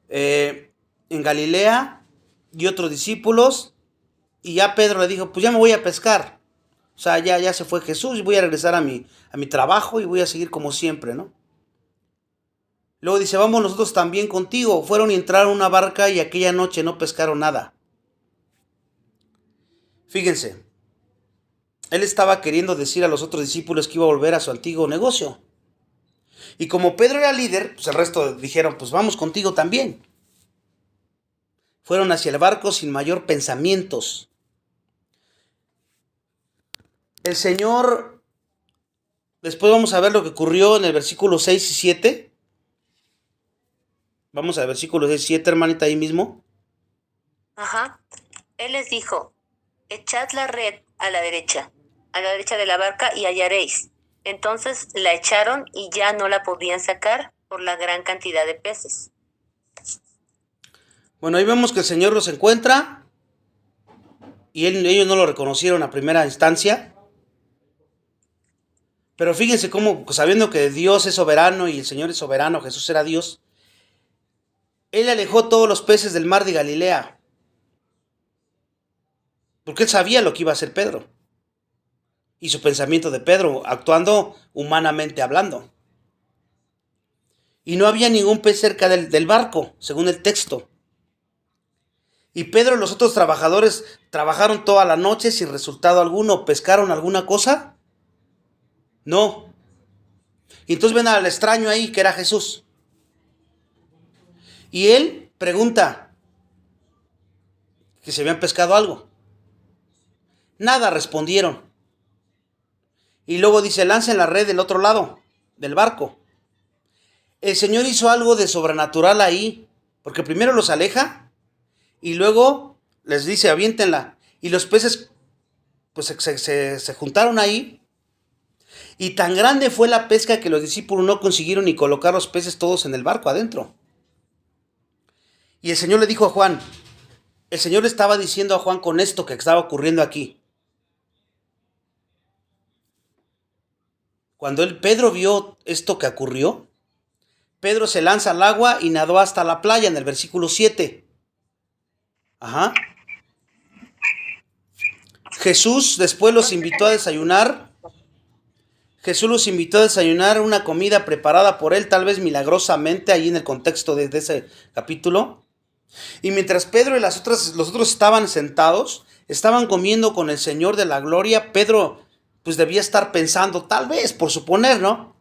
en Galilea y otros discípulos. Y ya Pedro le dijo, pues ya me voy a pescar. O sea, ya se fue Jesús y voy a regresar a mi trabajo y voy a seguir como siempre, ¿no? Luego dice, vamos nosotros también contigo. Fueron y entraron en una barca y aquella noche no pescaron nada. Fíjense, él estaba queriendo decir a los otros discípulos que iba a volver a su antiguo negocio. Y como Pedro era líder, pues el resto dijeron, pues vamos contigo también. Fueron hacia el barco sin mayor pensamientos. El Señor, después vamos a ver lo que ocurrió en el versículo 6 y 7. Vamos al versículo 6 y 7, hermanita, ahí mismo. Ajá. Él les dijo, echad la red a la derecha de la barca y hallaréis. Entonces la echaron y ya no la podían sacar por la gran cantidad de peces. Bueno, ahí vemos que el Señor los encuentra y ellos no lo reconocieron a primera instancia. Pero fíjense cómo, sabiendo que Dios es soberano y el Señor es soberano, Jesús era Dios, Él alejó todos los peces del mar de Galilea. Porque Él sabía lo que iba a hacer Pedro. Y su pensamiento de Pedro, actuando humanamente hablando. Y no había ningún pez cerca del barco, según el texto. Y Pedro y los otros trabajadores trabajaron toda la noche sin resultado alguno. ¿Pescaron alguna cosa? No. Y entonces ven al extraño ahí, que era Jesús. Y él pregunta que si habían pescado algo. Nada respondieron. Y luego dice, lancen la red del otro lado del barco. El Señor hizo algo de sobrenatural ahí, porque primero los aleja y luego les dice, aviéntenla. Y los peces pues se juntaron ahí. Y tan grande fue la pesca que los discípulos no consiguieron ni colocar los peces todos en el barco adentro. Y el Señor le dijo a Juan, el Señor le estaba diciendo a Juan con esto que estaba ocurriendo aquí. Cuando Pedro vio esto que ocurrió, Pedro se lanza al agua y nadó hasta la playa en el versículo 7. Ajá. Jesús después los invitó a desayunar. Jesús los invitó a desayunar una comida preparada por él, tal vez milagrosamente, ahí en el contexto de ese capítulo. Y mientras Pedro y los otros estaban sentados, estaban comiendo con el Señor de la gloria, Pedro pues debía estar pensando, tal vez, por suponer, ¿no?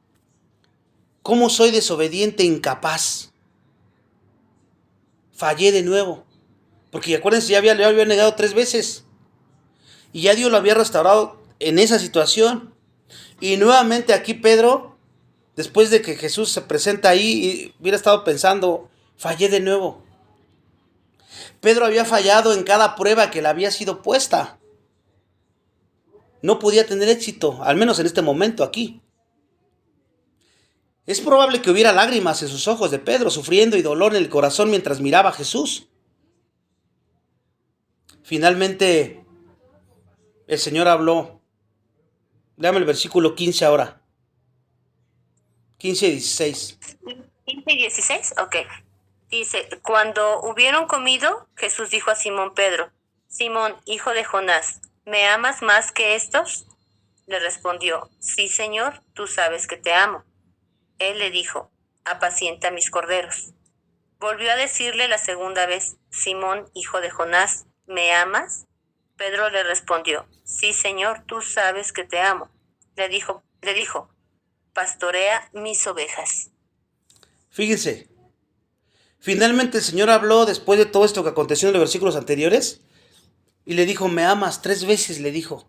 ¿Cómo soy desobediente e incapaz? Fallé de nuevo. Porque acuérdense, ya le había negado 3 veces. Y ya Dios lo había restaurado en esa situación. Y nuevamente aquí Pedro, después de que Jesús se presenta ahí, hubiera estado pensando, fallé de nuevo. Pedro había fallado en cada prueba que le había sido puesta. No podía tener éxito, al menos en este momento aquí. Es probable que hubiera lágrimas en sus ojos de Pedro, sufriendo y dolor en el corazón mientras miraba a Jesús. Finalmente, el Señor habló. Dame el versículo 15 ahora. 15 y 16. 15 y 16, ok. Dice, cuando hubieron comido, Jesús dijo a Simón Pedro, Simón, hijo de Jonás, ¿me amas más que estos? Le respondió, sí, Señor, tú sabes que te amo. Él le dijo, apacienta mis corderos. Volvió a decirle la segunda vez, Simón, hijo de Jonás, ¿me amas? Pedro le respondió, sí, Señor, tú sabes que te amo. Le dijo, pastorea mis ovejas. Fíjense, finalmente el Señor habló después de todo esto que aconteció en los versículos anteriores y le dijo, me amas, 3 veces le dijo.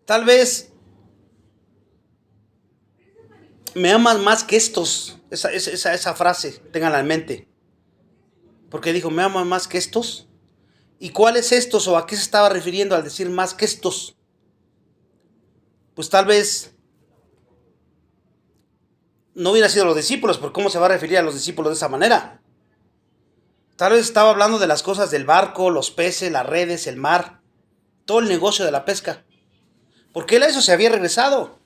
Tal vez me amas más que estos. Esa frase, ténganla en mente. Porque dijo, ¿me amas más que estos? ¿Y cuáles estos o a qué se estaba refiriendo al decir más que estos? Pues tal vez no hubiera sido los discípulos, porque ¿cómo se va a referir a los discípulos de esa manera? Tal vez estaba hablando de las cosas del barco, los peces, las redes, el mar, todo el negocio de la pesca. Porque él a eso se había regresado.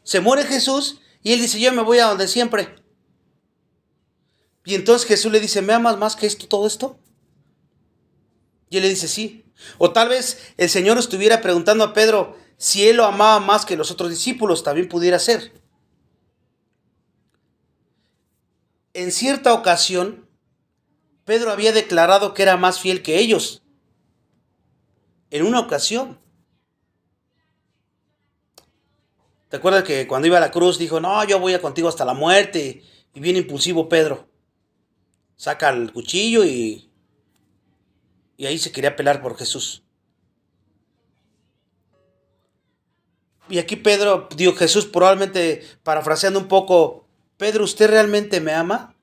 Se muere Jesús y él dice, yo me voy a donde siempre. Y entonces Jesús le dice, ¿me amas más que esto, todo esto? Y él le dice, sí. O tal vez el Señor estuviera preguntando a Pedro, si él lo amaba más que los otros discípulos, también pudiera ser. En cierta ocasión, Pedro había declarado que era más fiel que ellos. En una ocasión. ¿Te acuerdas que cuando iba a la cruz dijo, no, yo voy a contigo hasta la muerte? Y bien impulsivo Pedro. Saca el cuchillo y ahí se quería pelear por Jesús. Y aquí Jesús probablemente parafraseando un poco, Pedro, ¿usted realmente me ama?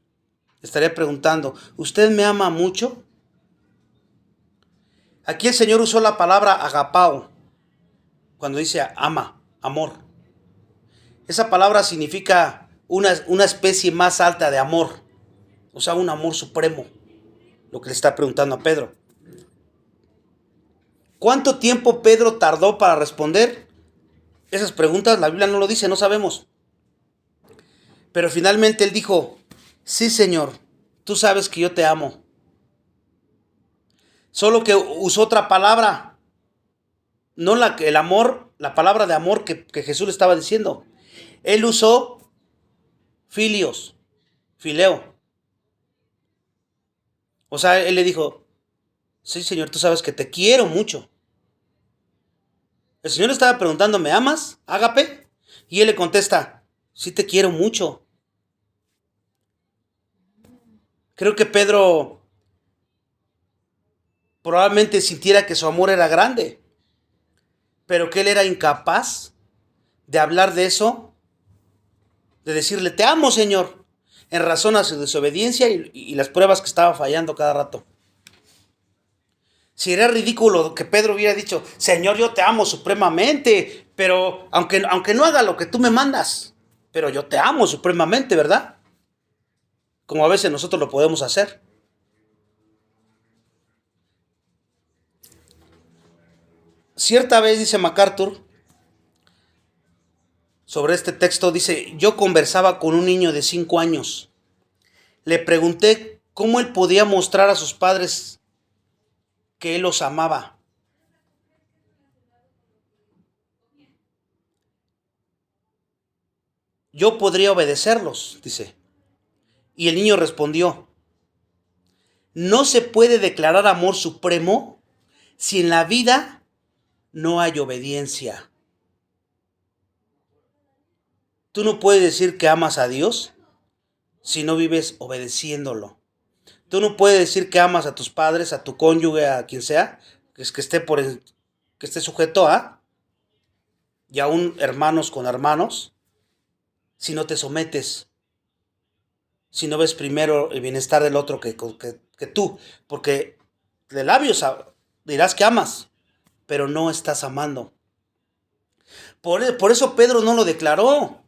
Estaría preguntando, ¿usted me ama mucho? Aquí el Señor usó la palabra agapao, cuando dice ama, amor. Esa palabra significa una especie más alta de amor, o sea, un amor supremo, lo que le está preguntando a Pedro. ¿Cuánto tiempo Pedro tardó para responder esas preguntas? La Biblia no lo dice, no sabemos. Pero finalmente él dijo, sí, Señor, tú sabes que yo te amo. Solo que usó otra palabra, no el amor, la palabra de amor que Jesús le estaba diciendo. Él usó filios, fileo. O sea, él le dijo, sí, Señor, tú sabes que te quiero mucho. El Señor le estaba preguntando, ¿me amas, ágape? Y él le contesta, sí te quiero mucho. Creo que Pedro Probablemente sintiera que su amor era grande, pero que él era incapaz de hablar de eso, de decirle, te amo, Señor, en razón a su desobediencia y las pruebas que estaba fallando cada rato. Si era ridículo que Pedro hubiera dicho, Señor, yo te amo supremamente, pero aunque no haga lo que tú me mandas, pero yo te amo supremamente, ¿verdad? Como a veces nosotros lo podemos hacer. Cierta vez, dice MacArthur, sobre este texto, dice, yo conversaba con un niño de 5 años. Le pregunté cómo él podía mostrar a sus padres que él los amaba. Yo podría obedecerlos, dice. Y el niño respondió, no se puede declarar amor supremo si en la vida no hay obediencia. Tú no puedes decir que amas a Dios si no vives obedeciéndolo. Tú no puedes decir que amas a tus padres, a tu cónyuge, a quien sea, que esté sujeto a, y aún hermanos con hermanos, si no te sometes, si no ves primero el bienestar del otro que tú, porque de labios dirás que amas, pero no estás amando. Por eso Pedro no lo declaró.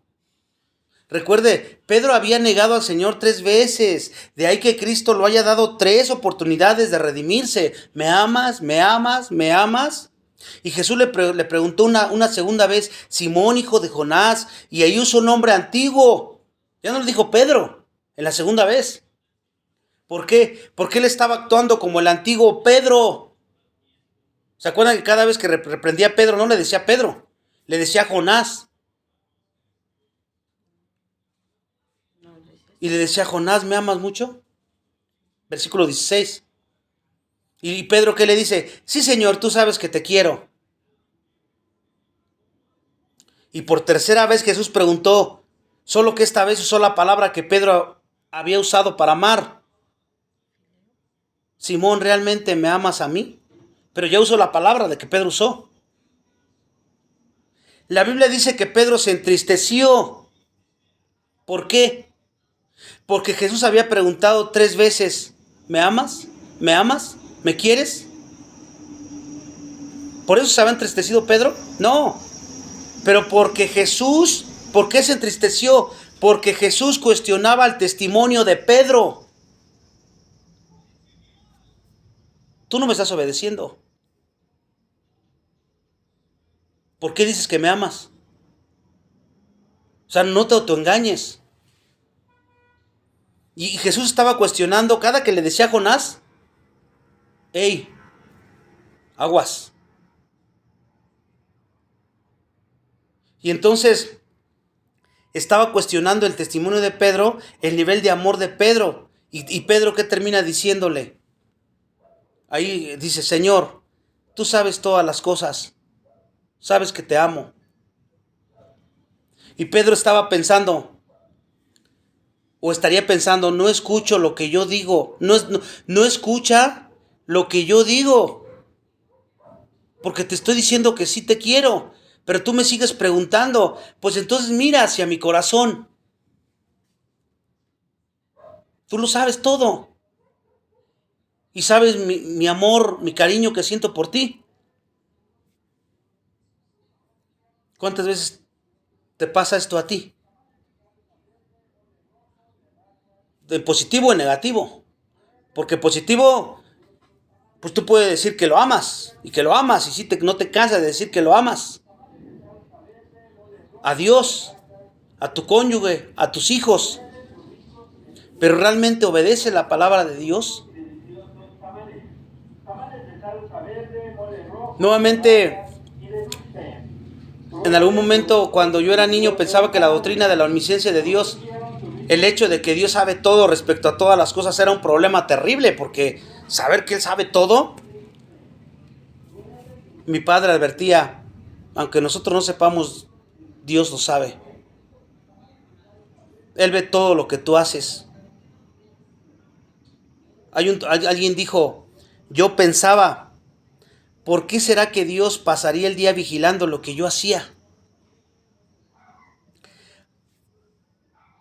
Recuerde, Pedro había negado al Señor 3 veces. De ahí que Cristo lo haya dado 3 oportunidades de redimirse. ¿Me amas? ¿Me amas? ¿Me amas? Y Jesús le preguntó una segunda vez, Simón, hijo de Jonás, y ahí usó un nombre antiguo. Ya no le dijo Pedro en la segunda vez. ¿Por qué? Porque él estaba actuando como el antiguo Pedro. ¿Se acuerdan que cada vez que reprendía a Pedro no le decía Pedro? Le decía Jonás. Y le decía, Jonás, ¿me amas mucho? Versículo 16. Y Pedro, ¿qué le dice? Sí, Señor, tú sabes que te quiero. Y por 3ª vez Jesús preguntó, solo que esta vez usó la palabra que Pedro había usado para amar. Simón, ¿realmente me amas a mí? Pero ya usó la palabra de que Pedro usó. La Biblia dice que Pedro se entristeció. ¿Por qué? Porque Jesús había preguntado 3 veces, ¿me amas? ¿Me amas? ¿Me quieres? ¿Por eso se había entristecido Pedro? No. Pero ¿por qué se entristeció? Porque Jesús cuestionaba el testimonio de Pedro. Tú no me estás obedeciendo. ¿Por qué dices que me amas? O sea, no te autoengañes. Y Jesús estaba cuestionando cada que le decía a Jonás, ¡ey! Aguas. Y entonces estaba cuestionando el testimonio de Pedro, el nivel de amor de Pedro. Y Pedro, ¿qué termina diciéndole? Ahí dice, Señor, tú sabes todas las cosas. Sabes que te amo. Y Pedro estaba pensando, o estaría pensando, no escucho lo que yo digo. No escucha lo que yo digo. Porque te estoy diciendo que sí te quiero. Pero tú me sigues preguntando. Pues entonces mira hacia mi corazón. Tú lo sabes todo. Y sabes mi amor, mi cariño que siento por ti. ¿Cuántas veces te pasa esto a ti? De positivo o en negativo. Porque positivo, pues tú puedes decir que lo amas. Y que lo amas. Y si no te cansas de decir que lo amas. A Dios, a tu cónyuge, a tus hijos. Pero realmente obedece la palabra de Dios. Nuevamente, en algún momento cuando yo era niño pensaba que la doctrina de la omnisciencia de Dios, el hecho de que Dios sabe todo respecto a todas las cosas era un problema terrible, porque saber que Él sabe todo, mi padre advertía, aunque nosotros no sepamos, Dios lo sabe. Él ve todo lo que tú haces. Alguien dijo, yo pensaba, ¿por qué será que Dios pasaría el día vigilando lo que yo hacía?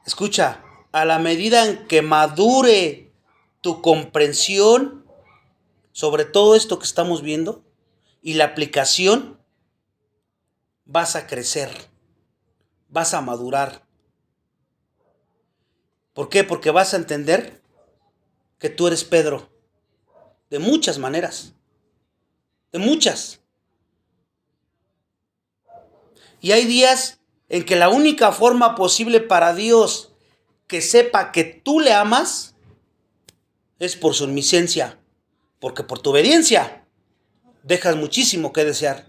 Escucha, a la medida en que madure tu comprensión sobre todo esto que estamos viendo y la aplicación, vas a crecer, vas a madurar. ¿Por qué? Porque vas a entender que tú eres Pedro, de muchas maneras, de muchas. Y hay días en que la única forma posible para Dios que sepa que tú le amas es por su omnisciencia, porque por tu obediencia dejas muchísimo que desear.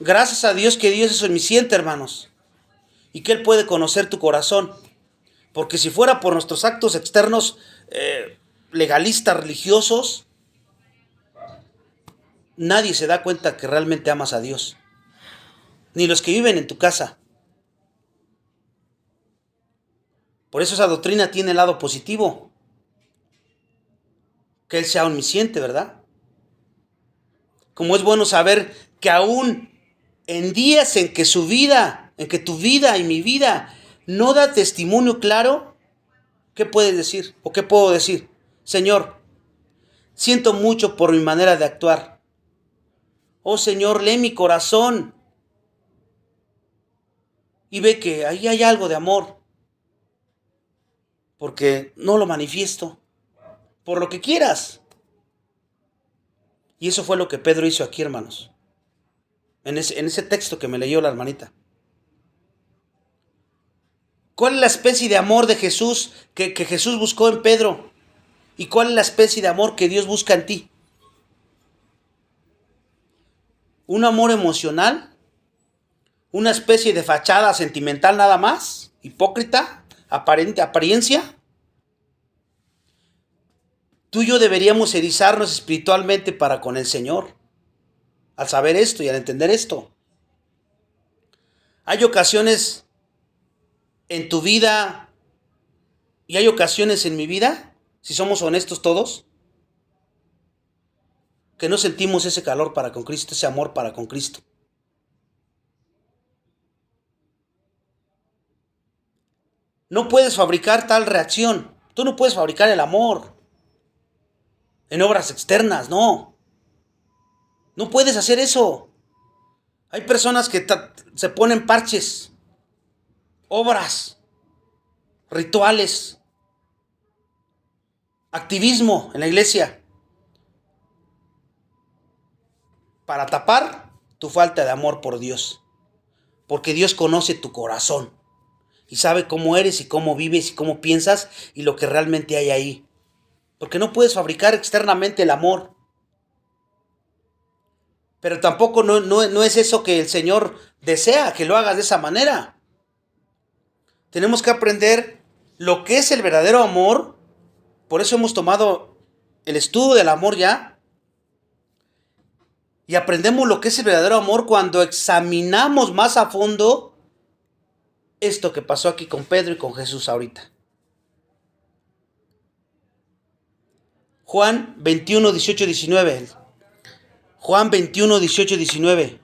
Gracias a Dios que Dios es omnisciente, hermanos, y que Él puede conocer tu corazón, porque si fuera por nuestros actos externos legalistas, religiosos, nadie se da cuenta que realmente amas a Dios, ni los que viven en tu casa. Por eso esa doctrina tiene el lado positivo, que Él sea omnisciente, ¿verdad? Como es bueno saber que aún en días en que su vida, en que tu vida y mi vida no da testimonio claro, ¿qué puedes decir? ¿O qué puedo decir? Señor, siento mucho por mi manera de actuar. Oh Señor, lee mi corazón y ve que ahí hay algo de amor, porque no lo manifiesto, por lo que quieras. Y eso fue lo que Pedro hizo aquí, hermanos, en ese texto que me leyó la hermanita. ¿Cuál es la especie de amor de Jesús que Jesús buscó en Pedro? ¿Y cuál es la especie de amor que Dios busca en ti? ¿Un amor emocional? ¿Una especie de fachada sentimental nada más? ¿Hipócrita? ¿Apariencia? Tú y yo deberíamos erizarnos espiritualmente para con el Señor, al saber esto y al entender esto. Hay ocasiones en tu vida y hay ocasiones en mi vida, si somos honestos todos, que no sentimos ese calor para con Cristo, ese amor para con Cristo. No puedes fabricar tal reacción. Tú no puedes fabricar el amor en obras externas, no. No puedes hacer eso. Hay personas que se ponen parches, obras, rituales, activismo en la iglesia para tapar tu falta de amor por Dios. Porque Dios conoce tu corazón y sabe cómo eres y cómo vives y cómo piensas y lo que realmente hay ahí. Porque no puedes fabricar externamente el amor. Pero tampoco no es eso que el Señor desea, que lo hagas de esa manera. Tenemos que aprender lo que es el verdadero amor. Por eso hemos tomado el estudio del amor ya. Y aprendemos lo que es el verdadero amor cuando examinamos más a fondo esto que pasó aquí con Pedro y con Jesús ahorita. Juan 21, 18, 19. Juan 21, 18, 19.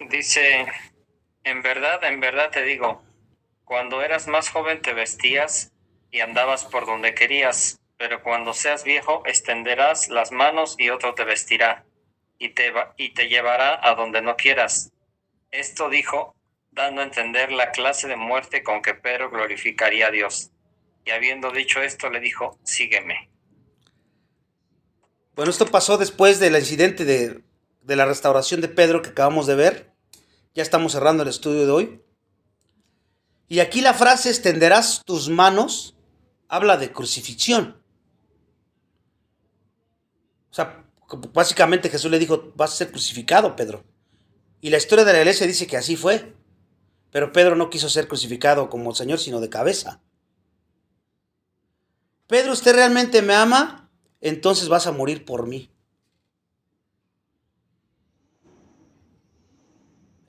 Dice, en verdad te digo, cuando eras más joven te vestías y andabas por donde querías, pero cuando seas viejo extenderás las manos y otro te vestirá y te llevará a donde no quieras. Esto dijo, dando a entender la clase de muerte con que Pedro glorificaría a Dios. Y habiendo dicho esto, le dijo, sígueme. Bueno, esto pasó después del incidente de la restauración de Pedro que acabamos de ver. Ya estamos cerrando el estudio de hoy. Y aquí la frase extenderás tus manos habla de crucifixión. O sea, básicamente Jesús le dijo, vas a ser crucificado, Pedro. Y la historia de la iglesia dice que así fue. Pero Pedro no quiso ser crucificado como el Señor, sino de cabeza. Pedro, ¿usted realmente me ama? Entonces vas a morir por mí.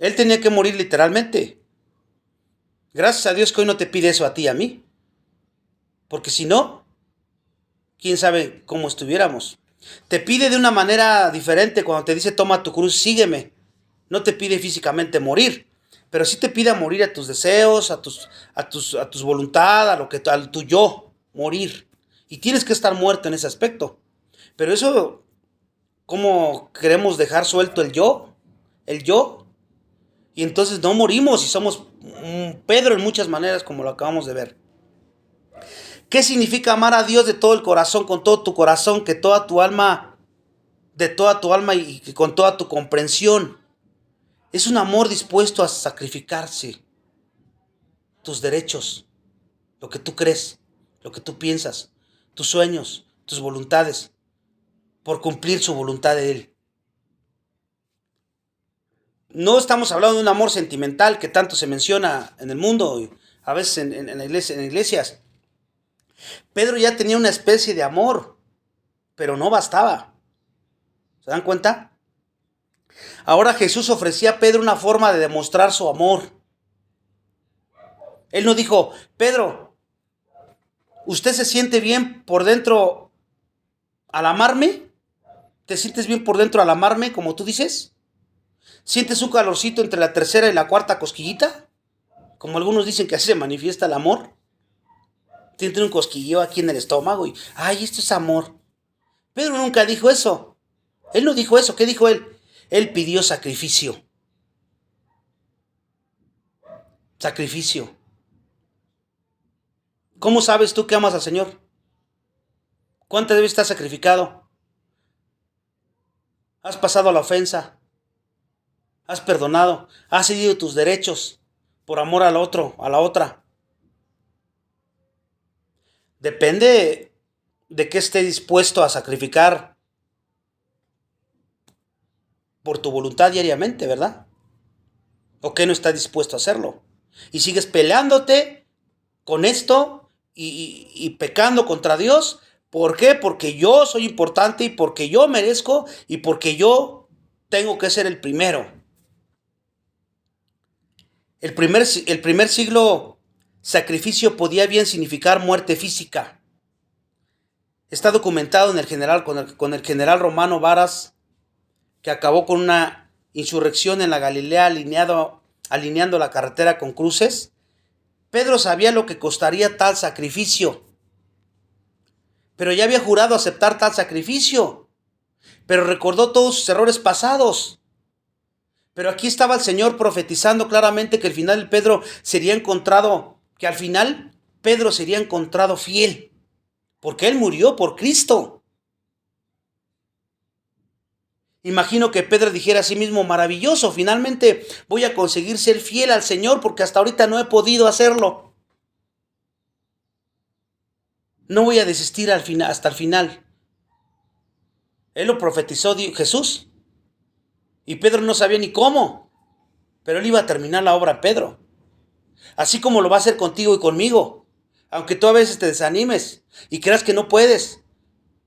Él tenía que morir literalmente. Gracias a Dios que hoy no te pide eso a ti y a mí. porque si no, quién sabe cómo estuviéramos. Te pide de una manera diferente cuando te dice toma tu cruz, sígueme. No te pide físicamente morir, pero sí te pide morir a tus deseos, a tus voluntad, a tu yo, morir. Y tienes que estar muerto en ese aspecto. Pero eso, ¿cómo queremos dejar suelto el yo? El yo. Y entonces no morimos y somos Pedro en muchas maneras, como lo acabamos de ver. ¿Qué significa amar a Dios de todo el corazón, con todo tu corazón, que toda tu alma, de toda tu alma y con toda tu comprensión? Es un amor dispuesto a sacrificarse tus derechos, lo que tú crees, lo que tú piensas, tus sueños, tus voluntades, por cumplir su voluntad de Él. No estamos hablando de un amor sentimental que tanto se menciona en el mundo, y a veces en iglesias. Pedro ya tenía una especie de amor, pero no bastaba. ¿Se dan cuenta? Ahora Jesús ofrecía a Pedro una forma de demostrar su amor. Él no dijo, Pedro, ¿usted se siente bien por dentro al amarme? ¿Te sientes bien por dentro al amarme, como tú dices? ¿Sientes un calorcito entre la tercera y la cuarta cosquillita? Como algunos dicen que así se manifiesta el amor. Sienten un cosquilleo aquí en el estómago y, ay, esto es amor. Pedro nunca dijo eso. Él no dijo eso. ¿Qué dijo él? Él pidió sacrificio. Sacrificio. ¿Cómo sabes tú que amas al Señor? ¿Cuántas veces estás sacrificado? ¿Has pasado la ofensa? ¿Has perdonado? ¿Has cedido tus derechos por amor al otro, a la otra? Depende de qué esté dispuesto a sacrificar por tu voluntad diariamente, ¿verdad? ¿O qué no estás dispuesto a hacerlo? Y sigues peleándote con esto y pecando contra Dios. ¿Por qué? Porque yo soy importante y porque yo merezco y porque yo tengo que ser el primero. El primer siglo, sacrificio podía bien significar muerte física. Está documentado en el general, con el general romano Varas, que acabó con una insurrección en la Galilea alineando la carretera con cruces. Pedro sabía lo que costaría tal sacrificio, pero ya había jurado aceptar tal sacrificio, pero recordó todos sus errores pasados. Pero aquí estaba el Señor profetizando claramente que al final Pedro sería encontrado, que al final Pedro sería encontrado fiel, porque él murió por Cristo. Imagino que Pedro dijera a sí mismo, maravilloso, finalmente voy a conseguir ser fiel al Señor porque hasta ahorita no he podido hacerlo. No voy a desistir hasta el final. Él lo profetizó Jesús. Y Pedro no sabía ni cómo, pero él iba a terminar la obra Pedro. Así como lo va a hacer contigo y conmigo. Aunque tú a veces te desanimes y creas que no puedes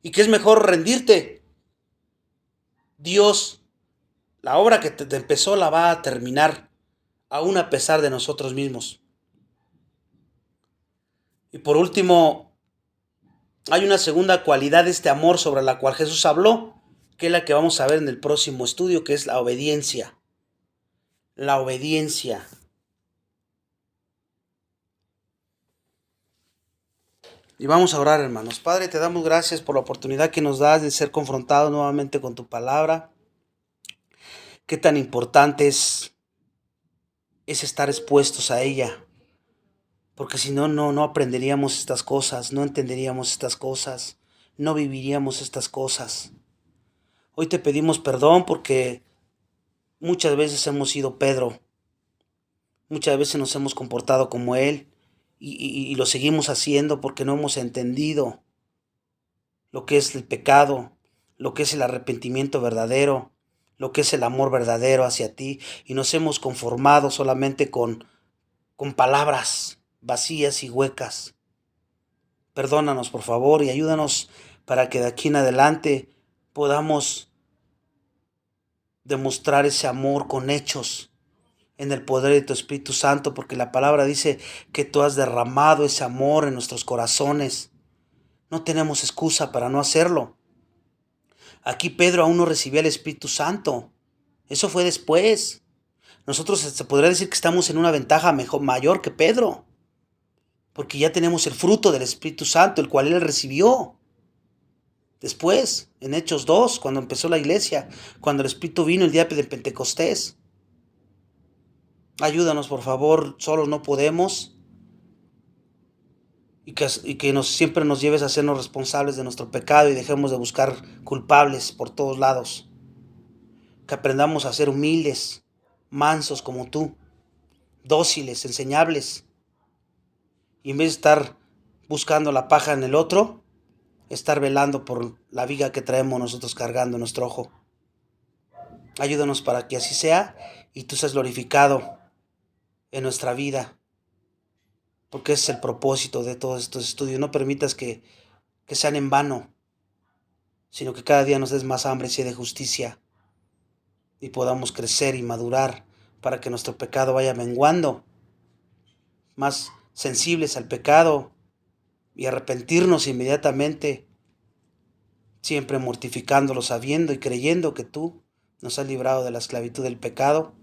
y que es mejor rendirte. Dios, la obra que te empezó la va a terminar, aún a pesar de nosotros mismos. Y por último, hay una segunda cualidad de este amor sobre la cual Jesús habló, que es la que vamos a ver en el próximo estudio, que es la obediencia. La obediencia. Y vamos a orar, hermanos. Padre, te damos gracias por la oportunidad que nos das de ser confrontados nuevamente con tu palabra. Qué tan importante es estar expuestos a ella. Porque si no, no aprenderíamos estas cosas, no entenderíamos estas cosas, no viviríamos estas cosas. Hoy te pedimos perdón porque muchas veces hemos sido Pedro. Muchas veces nos hemos comportado como él y lo seguimos haciendo porque no hemos entendido lo que es el pecado, lo que es el arrepentimiento verdadero, lo que es el amor verdadero hacia ti, y nos hemos conformado solamente con palabras vacías y huecas. Perdónanos, por favor, y ayúdanos para que de aquí en adelante podamos demostrar ese amor con hechos en el poder de tu Espíritu Santo, porque la palabra dice que tú has derramado ese amor en nuestros corazones. No tenemos excusa para no hacerlo. Aquí Pedro aún no recibía el Espíritu Santo. Eso fue después. Nosotros se podría decir que estamos en una ventaja mayor que Pedro, porque ya tenemos el fruto del Espíritu Santo, el cual él recibió. Después, en Hechos 2, cuando empezó la iglesia, cuando el Espíritu vino el día de Pentecostés. Ayúdanos, por favor, solos no podemos. Y que siempre nos lleves a hacernos responsables de nuestro pecado y dejemos de buscar culpables por todos lados. Que aprendamos a ser humildes, mansos como tú, dóciles, enseñables. Y en vez de estar buscando la paja en el otro, estar velando por la viga que traemos nosotros cargando en nuestro ojo. Ayúdanos para que así sea y tú seas glorificado en nuestra vida, porque ese es el propósito de todos estos estudios. No permitas que sean en vano, sino que cada día nos des más hambre y sed de justicia y podamos crecer y madurar para que nuestro pecado vaya menguando, más sensibles al pecado y arrepentirnos inmediatamente, siempre mortificándolo, sabiendo y creyendo que tú nos has librado de la esclavitud del pecado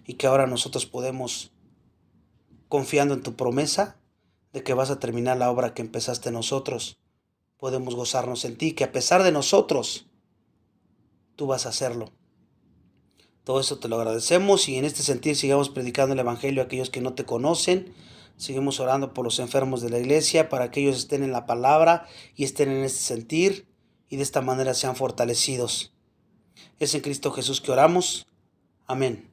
y que ahora nosotros podemos, confiando en tu promesa de que vas a terminar la obra que empezaste en nosotros, podemos gozarnos en ti, que a pesar de nosotros, tú vas a hacerlo. Todo eso te lo agradecemos y en este sentido sigamos predicando el Evangelio a aquellos que no te conocen. Seguimos orando por los enfermos de la iglesia, para que ellos estén en la palabra y estén en este sentir y de esta manera sean fortalecidos. Es en Cristo Jesús que oramos. Amén.